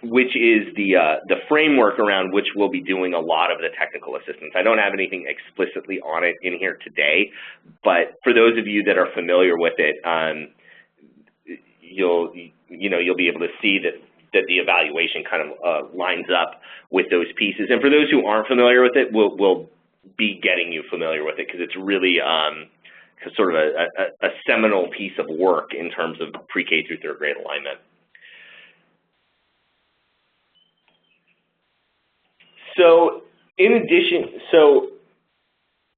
[SPEAKER 1] which is the framework around which we'll be doing a lot of the technical assistance. I don't have anything explicitly on it in here today, but for those of you that are familiar with it, you'll be able to see that the evaluation kind of lines up with those pieces. And for those who aren't familiar with it, we'll be getting you familiar with it, because it's really sort of a seminal piece of work in terms of pre-K through third grade alignment. So in addition,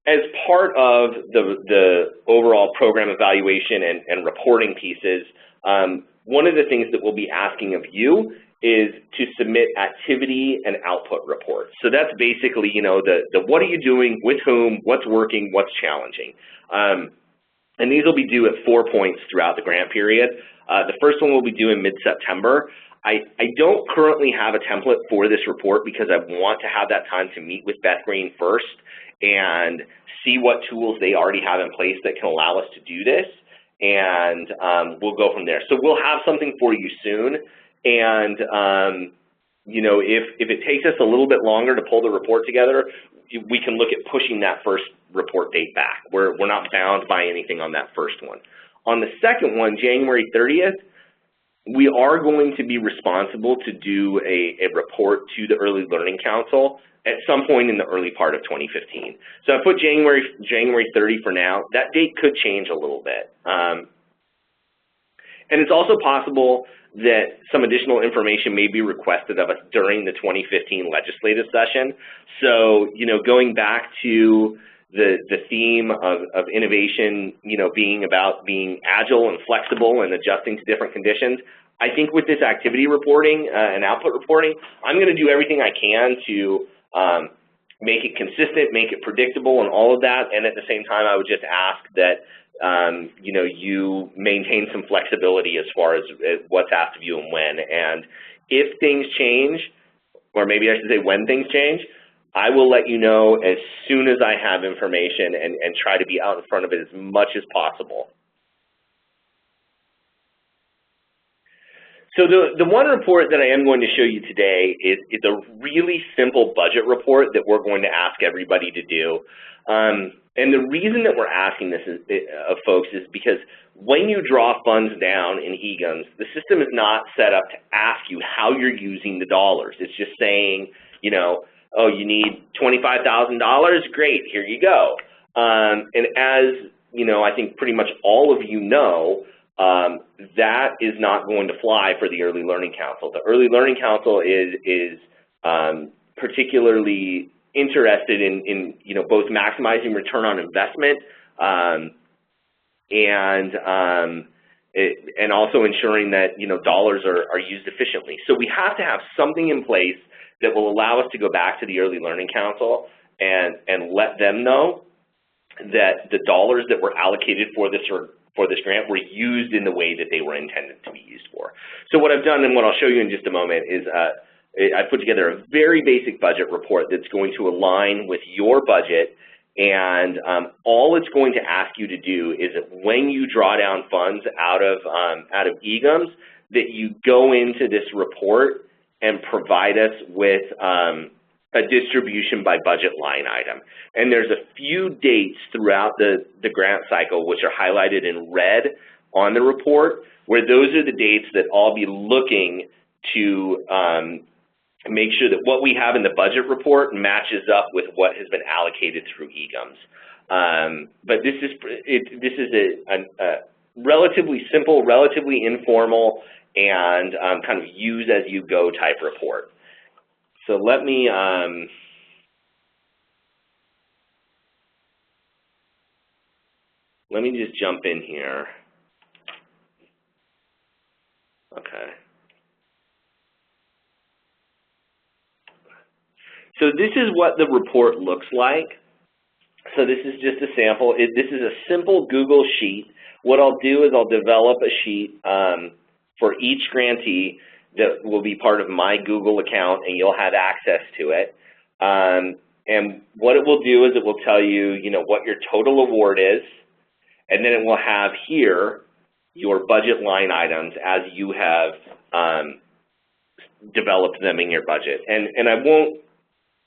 [SPEAKER 1] as part of the overall program evaluation and reporting pieces, one of the things that we'll be asking of you is to submit activity and output reports. So that's basically, you know, the what are you doing, with whom, what's working, what's challenging. And these will be due at 4 points throughout the grant period. The first one will be due in mid-September. I don't currently have a template for this report because I want to have that time to meet with Beth Green first and see what tools they already have in place that can allow us to do this, and we'll go from there. So we'll have something for you soon, and you know, if it takes us a little bit longer to pull the report together, we can look at pushing that first report date back. We're not bound by anything on that first one. On the second one, January 30th, we are going to be responsible to do a report to the Early Learning Council at some point in the early part of 2015. So I put January 30 for now. That date could change a little bit. And it's also possible that some additional information may be requested of us during the 2015 legislative session. So, you know, going back to the theme of innovation, you know, being about being agile and flexible and adjusting to different conditions, I think with this activity reporting and output reporting, I'm going to do everything I can to make it consistent, make it predictable, and all of that. And at the same time, I would just ask that you know, you maintain some flexibility as far as what's asked of you and when. And if things change, or maybe I should say when things change, I will let you know as soon as I have information and try to be out in front of it as much as possible. So the one report that I am going to show you today is a really simple budget report that we're going to ask everybody to do. And the reason that we're asking this of folks is because when you draw funds down in EGIMS, the system is not set up to ask you how you're using the dollars. It's just saying, you know, oh, you need $25,000? Great, here you go. And as, you know, I think pretty much all of you know, that is not going to fly for the Early Learning Council. The Early Learning Council is particularly interested in you know, both maximizing return on investment and also ensuring that, you know, dollars are used efficiently. So we have to have something in place that will allow us to go back to the Early Learning Council and let them know that the dollars that were allocated for this grant were used in the way that they were intended to be used for. So what I've done, and what I'll show you in just a moment, is I put together a very basic budget report that's going to align with your budget, and all it's going to ask you to do is that when you draw down funds out of EGIMS, that you go into this report and provide us with a distribution by budget line item. And there's a few dates throughout the grant cycle which are highlighted in red on the report, where those are the dates that I'll be looking to make sure that what we have in the budget report matches up with what has been allocated through EGIMS. But this is a relatively simple, relatively informal, and kind of use as you go type report. So let me just jump in here. Okay. So this is what the report looks like. So this is just a sample. This is a simple Google sheet. What I'll do is I'll develop a sheet for each grantee that will be part of my Google account, and you'll have access to it. And what it will do is it will tell you, you know, what your total award is, and then it will have here your budget line items as you have developed them in your budget. And I won't,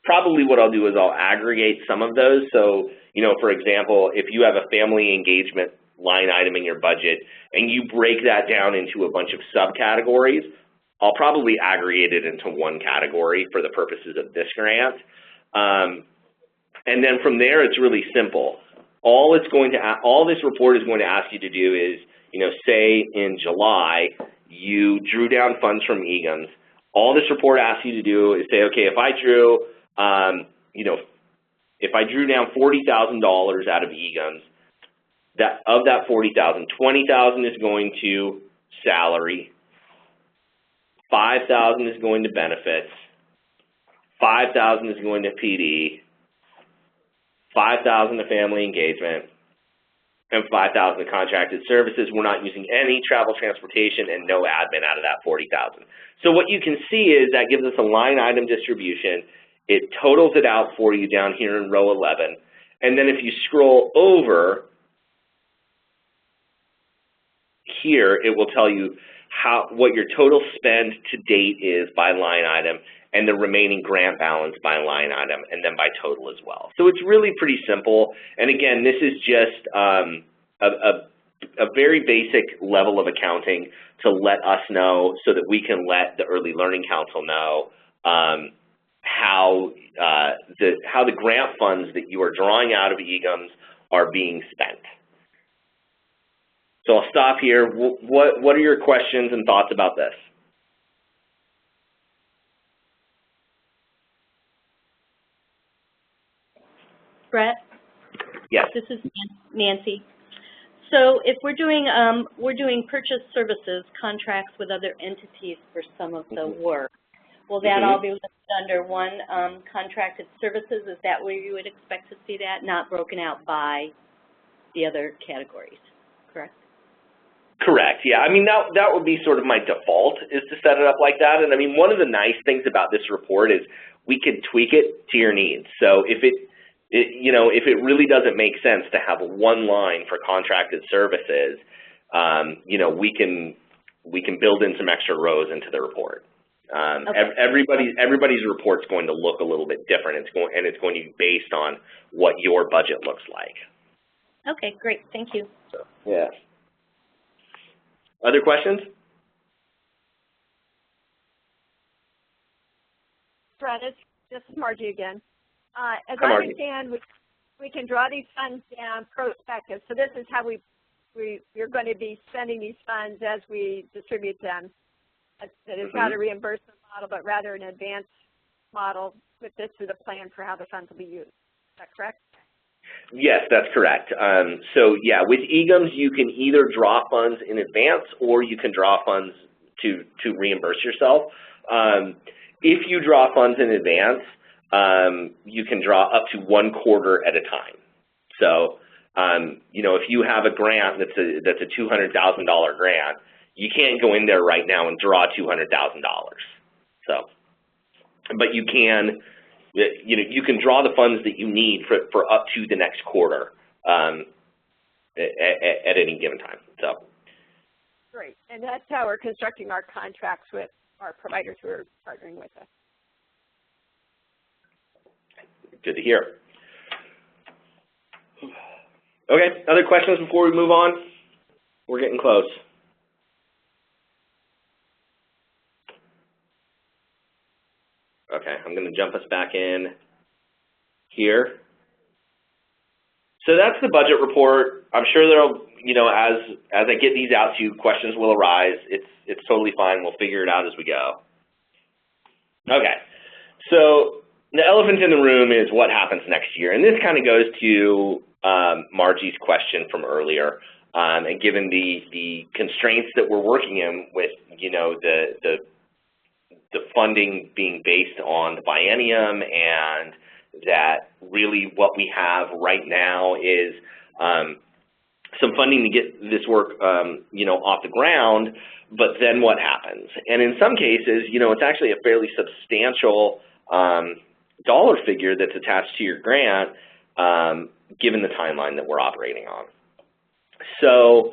[SPEAKER 1] probably what I'll do is I'll aggregate some of those. So, you know, for example, if you have a family engagement line item in your budget and you break that down into a bunch of subcategories, I'll probably aggregate it into one category for the purposes of this grant. And then from there, it's really simple. All this report is going to ask you to do is, you know, say in July, you drew down funds from EGIMS. All this report asks you to do is say, okay, if I drew, you know, if I drew down $40,000 out of EGIMS, of that $40,000, $20,000 is going to salary, $5,000 is going to benefits, $5,000 is going to PD, $5,000 to family engagement, and $5,000 to contracted services. We're not using any travel, transportation, and no admin out of that $40,000. So what you can see is that gives us a line item distribution. It totals it out for you down here in row 11. And then if you scroll over here, it will tell you what your total spend to date is by line item, and the remaining grant balance by line item, and then by total as well. So it's really pretty simple. And again, this is just a very basic level of accounting to let us know so that we can let the Early Learning Council know how the grant funds that you are drawing out of EGIMS are being spent. So I'll stop here. What are your questions and thoughts about this?
[SPEAKER 4] Brett?
[SPEAKER 1] Yes.
[SPEAKER 4] This is Nancy. So if we're doing purchase services contracts with other entities for some of the work, will that all be listed under one contracted services? Is that where you would expect to see that, not broken out by the other categories, correct?
[SPEAKER 1] Correct, yeah. I mean, that would be sort of my default, is to set it up like that. And I mean, one of the nice things about this report is we can tweak it to your needs. So if if it really doesn't make sense to have one line for contracted services, we can build in some extra rows into the report. Okay. Everybody's report's going to look a little bit different. It's going to be based on what your budget looks like.
[SPEAKER 4] Okay, great. Thank you.
[SPEAKER 1] So, yeah. Other questions?
[SPEAKER 7] Brett, this is Margie again. As I understand, we can draw these funds down prospective. So this is how we're going to be spending these funds as we distribute them. That is not a reimbursement model, but rather an advance model with this as a plan for how the funds will be used. Is that correct?
[SPEAKER 1] Yes, that's correct. So yeah, with EGIMS, you can either draw funds in advance or you can draw funds to reimburse yourself. If you draw funds in advance, you can draw up to 1 quarter at a time. So, if you have a grant that's a $200,000 grant, you can't go in there right now and draw $200,000. So, but you can. You can draw the funds that you need for up to the next quarter at any given time. So.
[SPEAKER 7] Great, and that's how we're constructing our contracts with our providers who are partnering with us.
[SPEAKER 1] Good to hear. Okay, other questions before we move on? We're getting close. Okay, I'm going to jump us back in here. So that's the budget report. I'm sure there'll, as I get these out to you, questions will arise. It's totally fine. We'll figure it out as we go. Okay, so the elephant in the room is what happens next year, and this kind of goes to Margie's question from earlier. And given the constraints that we're working in with, the funding being based on the biennium, and that really what we have right now is some funding to get this work, off the ground, but then what happens? And in some cases, it's actually a fairly substantial dollar figure that's attached to your grant, given the timeline that we're operating on. So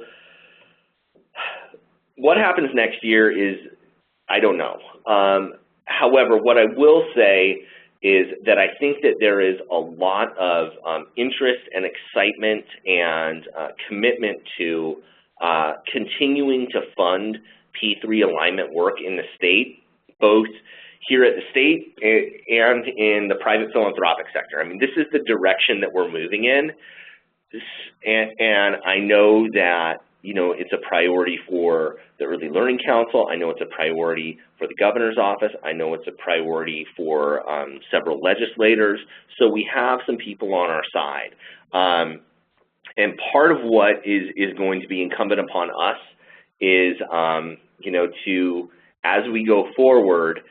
[SPEAKER 1] what happens next year is, I don't know. However, what I will say is that I think that there is a lot of interest and excitement and commitment to continuing to fund P3 alignment work in the state, both here at the state and in the private philanthropic sector. I mean, this is the direction that we're moving in, and I know that it's a priority for the Early Learning Council. I know it's a priority for the governor's office. I know it's a priority for several legislators. So we have some people on our side. And part of what is going to be incumbent upon us is, you know, to, as we go forward,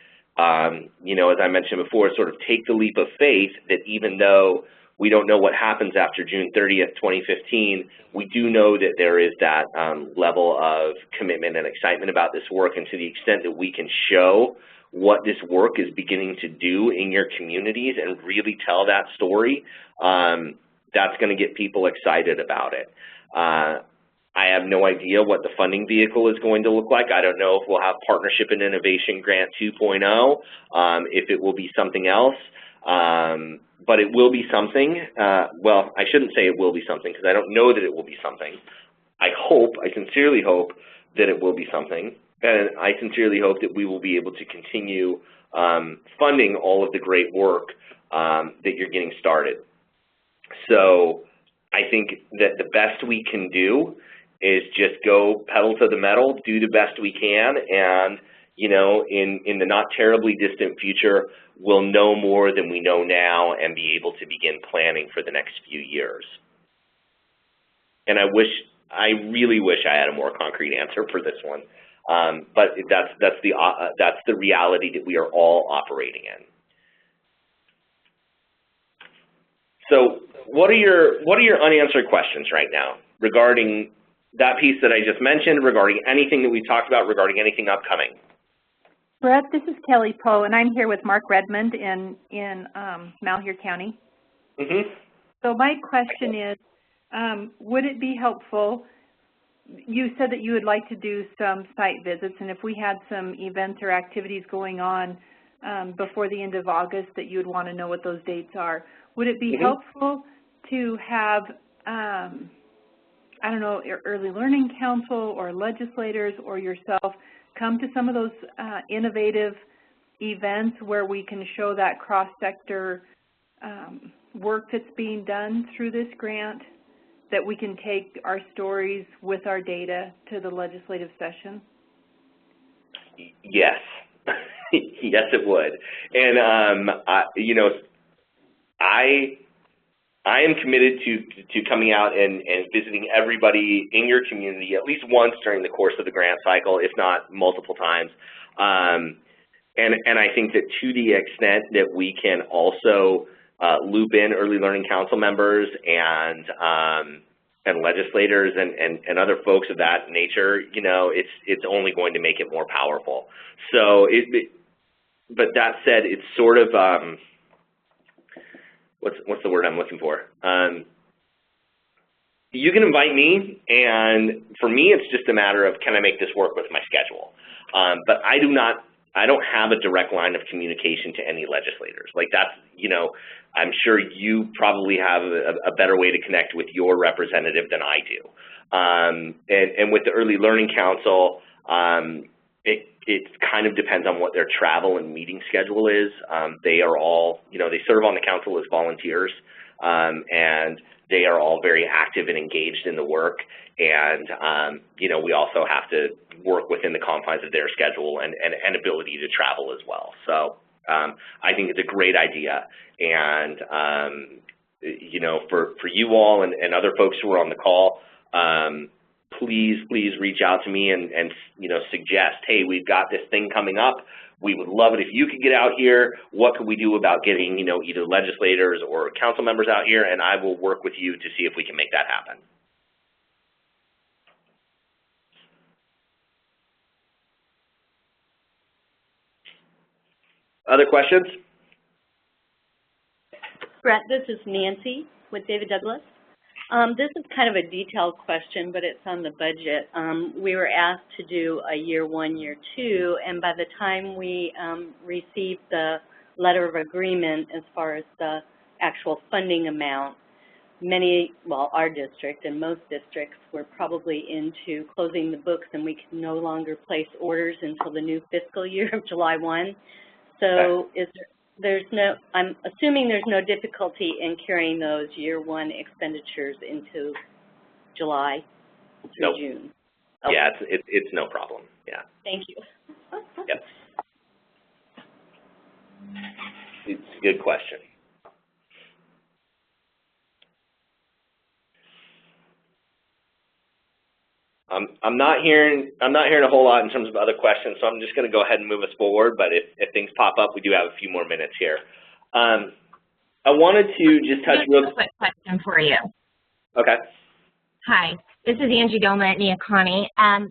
[SPEAKER 1] you know, as I mentioned before, sort of take the leap of faith that even though we don't know what happens after June 30th, 2015, we do know that there is that level of commitment and excitement about this work, and to the extent that we can show what this work is beginning to do in your communities and really tell that story, that's going to get people excited about it. I have no idea what the funding vehicle is going to look like. I don't know if we'll have Partnership and Innovation Grant 2.0, if it will be something else, but it will be something. Well, I shouldn't say it will be something because I don't know that it will be something. I sincerely hope that it will be something, and I sincerely hope that we will be able to continue funding all of the great work that you're getting started. So I think that the best we can do is just go pedal to the metal, do the best we can, and, you know, in the not terribly distant future, we'll know more than we know now and be able to begin planning for the next few years. And I really wish I had a more concrete answer for this one, but that's the reality that we are all operating in. So what are your unanswered questions right now regarding that piece that I just mentioned, regarding anything that we talked about, regarding anything upcoming?
[SPEAKER 8] Brett, this is Kelly Poe, and I'm here with Mark Redmond in Malheur County.
[SPEAKER 1] Mm-hmm.
[SPEAKER 8] So my question is, would it be helpful, you said that you would like to do some site visits, and if we had some events or activities going on before the end of August that you would want to know what those dates are, would it be helpful to have, I don't know, Early Learning Council or legislators or yourself come to some of those innovative events where we can show that cross-sector work that's being done through this grant, that we can take our stories with our data to the legislative session?
[SPEAKER 1] Yes. Yes, it would. And, you know, I am committed to coming out and visiting everybody in your community at least once during the course of the grant cycle, if not multiple times. And I think that to the extent that we can also loop in Early Learning Council members and legislators and other folks of that nature, you know, it's only going to make it more powerful. So, but that said, it's sort of what's the word I'm looking for? You can invite me, and for me, it's just a matter of, can I make this work with my schedule? But I don't have a direct line of communication to any legislators. Like, that's, you know, I'm sure you probably have a better way to connect with your representative than I do. And with the Early Learning Council, it kind of depends on what their travel and meeting schedule is. They are all, you know, they serve on the council as volunteers, and they are all very active and engaged in the work. And, you know, we also have to work within the confines of their schedule and ability to travel as well. So I think it's a great idea. And, you know, for you all and other folks who are on the call, please reach out to me and you know, suggest, hey, we've got this thing coming up. We would love it if you could get out here. What could we do about getting, you know, either legislators or council members out here? And I will work with you to see if we can make that happen. Other questions?
[SPEAKER 4] Brett, this is Nancy with David Douglas. This is kind of a detailed question, but it's on the budget. We were asked to do a year one, year two, and by the time we received the letter of agreement as far as the actual funding amount, our district and most districts were probably into closing the books, and we can no longer place orders until the new fiscal year of July 1. So I'm assuming there's no difficulty in carrying those year one expenditures into July through June. Okay.
[SPEAKER 1] Yeah, it's no problem. Yeah.
[SPEAKER 4] Thank you.
[SPEAKER 1] Yep. It's a good question. I'm not hearing a whole lot in terms of other questions, so I'm just going to go ahead and move us forward. But if things pop up, we do have a few more minutes here. I wanted to just touch real
[SPEAKER 9] quick question for you.
[SPEAKER 1] Okay.
[SPEAKER 9] Hi, this is Angie Doma at Neocani. I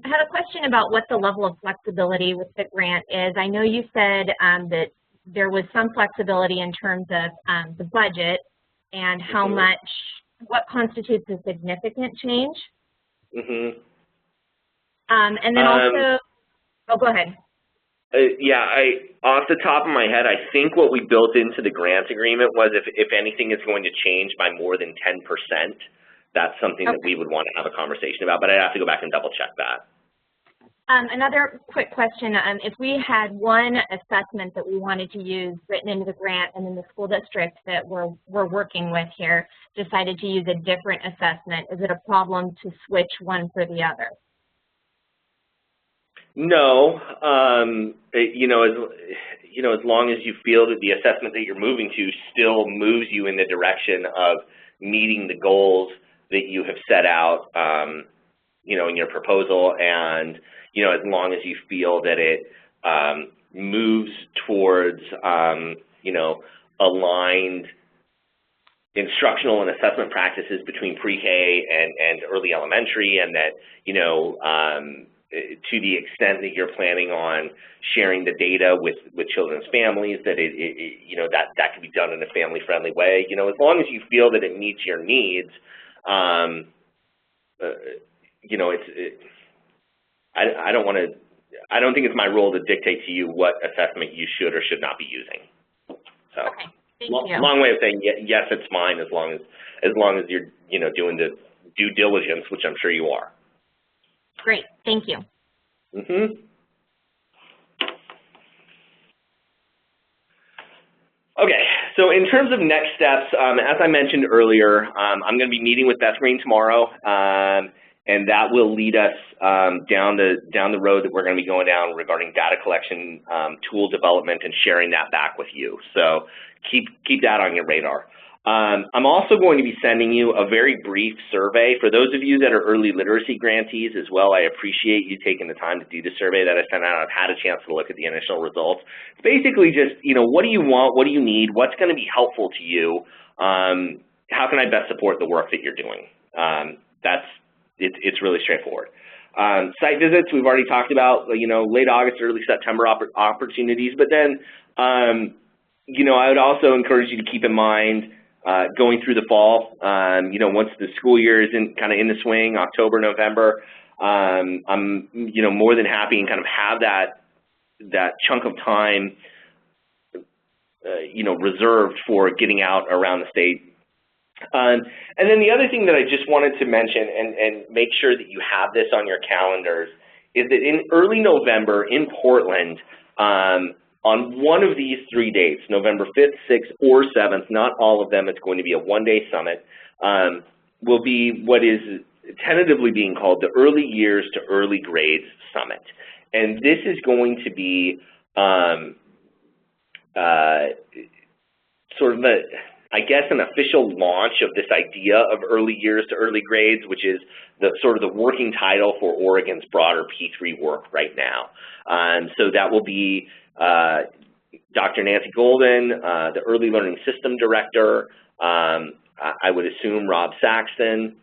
[SPEAKER 9] had a question about what the level of flexibility with the grant is. I know you said that there was some flexibility in terms of the budget and how much, what constitutes a significant change. And then also, oh, go ahead.
[SPEAKER 1] Yeah, off the top of my head, I think what we built into the grant agreement was if anything is going to change by more than 10%, that's something that we would want to have a conversation about, but I'd have to go back and double check that.
[SPEAKER 9] Another quick question, if we had one assessment that we wanted to use written into the grant and then the school district that we're working with here decided to use a different assessment, is it a problem to switch one for the other?
[SPEAKER 1] No, as long as you feel that the assessment that you're moving to still moves you in the direction of meeting the goals that you have set out, in your proposal, and as long as you feel that it moves towards aligned instructional and assessment practices between pre-K and early elementary, and that to the extent that you're planning on sharing the data with children's families, that that can be done in a family-friendly way. As long as you feel that it meets your needs, I don't think it's my role to dictate to you what assessment you should or should not be using. So,
[SPEAKER 9] okay, thank you.
[SPEAKER 1] Long way of saying yes, it's fine as long as you're doing the due diligence, which I'm sure you are.
[SPEAKER 9] Great, thank you.
[SPEAKER 1] Okay, so in terms of next steps, as I mentioned earlier, I'm going to be meeting with Beth Green tomorrow, and that will lead us down the road that we're going to be going down regarding data collection, tool development, and sharing that back with you. So keep that on your radar. I'm also going to be sending you a very brief survey. For those of you that are early literacy grantees as well, I appreciate you taking the time to do the survey that I sent out. I've had a chance to look at the initial results. It's basically just, what do you want? What do you need? What's going to be helpful to you? How can I best support the work that you're doing? It's really straightforward. Site visits, we've already talked about, late August, early September opportunities, but then, I would also encourage you to keep in mind going through the fall, once the school year is in the swing, October, November, I'm, more than happy and kind of have that chunk of time, reserved for getting out around the state. And then the other thing that I just wanted to mention and make sure that you have this on your calendars is that in early November in Portland, on one of these 3 dates, November 5th, 6th, or 7th, not all of them, it's going to be a one-day summit, will be what is tentatively being called the Early Years to Early Grades Summit. And this is going to be sort of an official launch of this idea of early years to early grades, which is the working title for Oregon's broader P3 work right now. So that will be Dr. Nancy Golden, the Early Learning System Director, I would assume Rob Saxton,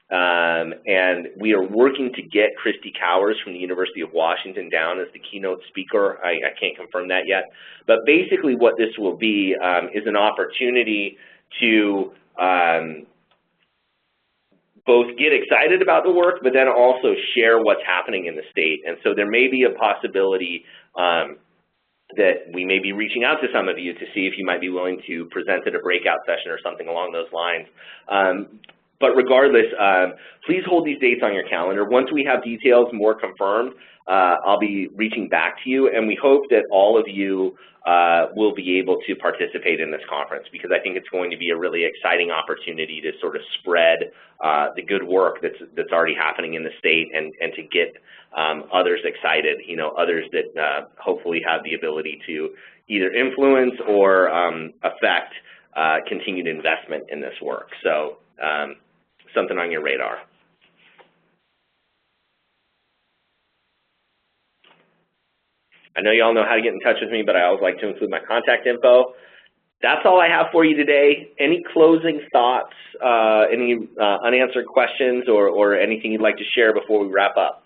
[SPEAKER 1] and we are working to get Christy Cowers from the University of Washington down as the keynote speaker. I can't confirm that yet. But basically what this will be is an opportunity to both get excited about the work, but then also share what's happening in the state. And so there may be a possibility that we may be reaching out to some of you to see if you might be willing to present at a breakout session or something along those lines. But regardless, please hold these dates on your calendar. Once we have details more confirmed, I'll be reaching back to you, and we hope that all of you will be able to participate in this conference, because I think it's going to be a really exciting opportunity to sort of spread the good work that's already happening in the state, and to get others excited, others that hopefully have the ability to either influence or affect continued investment in this work. So something on your radar. I know you all know how to get in touch with me, but I always like to include my contact info. That's all I have for you today. Any closing thoughts, any unanswered questions, or anything you'd like to share before we wrap up?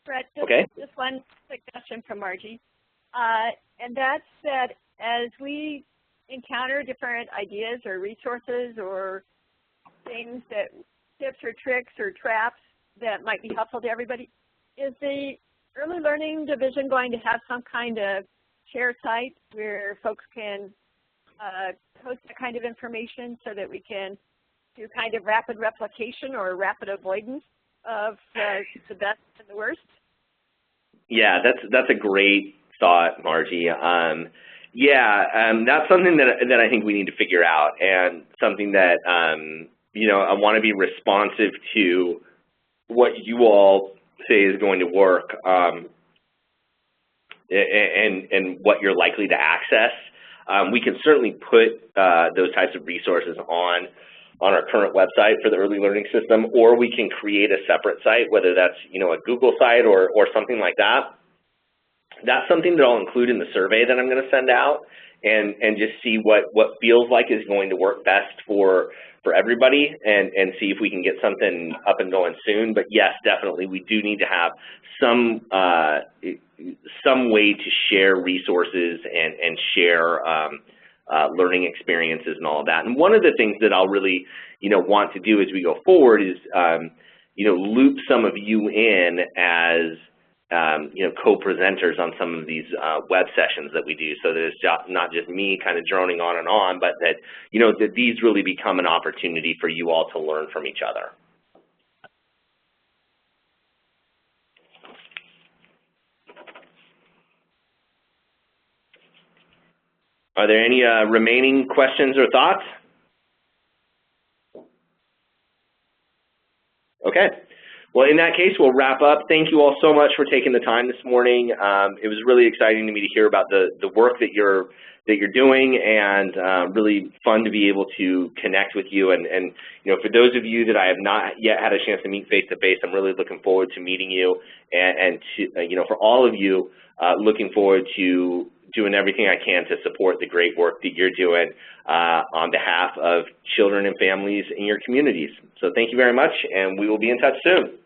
[SPEAKER 7] Brett,
[SPEAKER 1] Okay.
[SPEAKER 7] just one suggestion from Margie, and that's that as we encounter different ideas or resources or things that tips or tricks or traps that might be helpful to everybody, is the Early Learning Division going to have some kind of share site where folks can post that kind of information so that we can do kind of rapid replication or rapid avoidance of the best and the worst? Yeah,
[SPEAKER 1] that's a great thought, Margie. That's something that I think we need to figure out, and something that you know, I want to be responsive to what you all say is going to work, and what you're likely to access. We can certainly put those types of resources on our current website for the early learning system, or we can create a separate site, whether that's, you know, a Google site or something like that. That's something that I'll include in the survey that I'm going to send out, and just see what feels like is going to work best for everybody, and see if we can get something up and going soon. But yes, definitely, we do need to have some way to share resources and share learning experiences and all of that. And one of the things that I'll really, you know, want to do as we go forward is, you know, loop some of you in as, you know, co-presenters on some of these web sessions that we do, so that it's not just me kind of droning on, but that, you know, that these really become an opportunity for you all to learn from each other. Are there any remaining questions or thoughts? Okay. Well, in that case, we'll wrap up. Thank you all so much for taking the time this morning. It was really exciting to me to hear about the work that you're doing, and really fun to be able to connect with you. And you know, for those of you that I have not yet had a chance to meet face to face, I'm really looking forward to meeting you, and to, you know, for all of you, looking forward to doing everything I can to support the great work that you're doing on behalf of children and families in your communities. So thank you very much, and we will be in touch soon.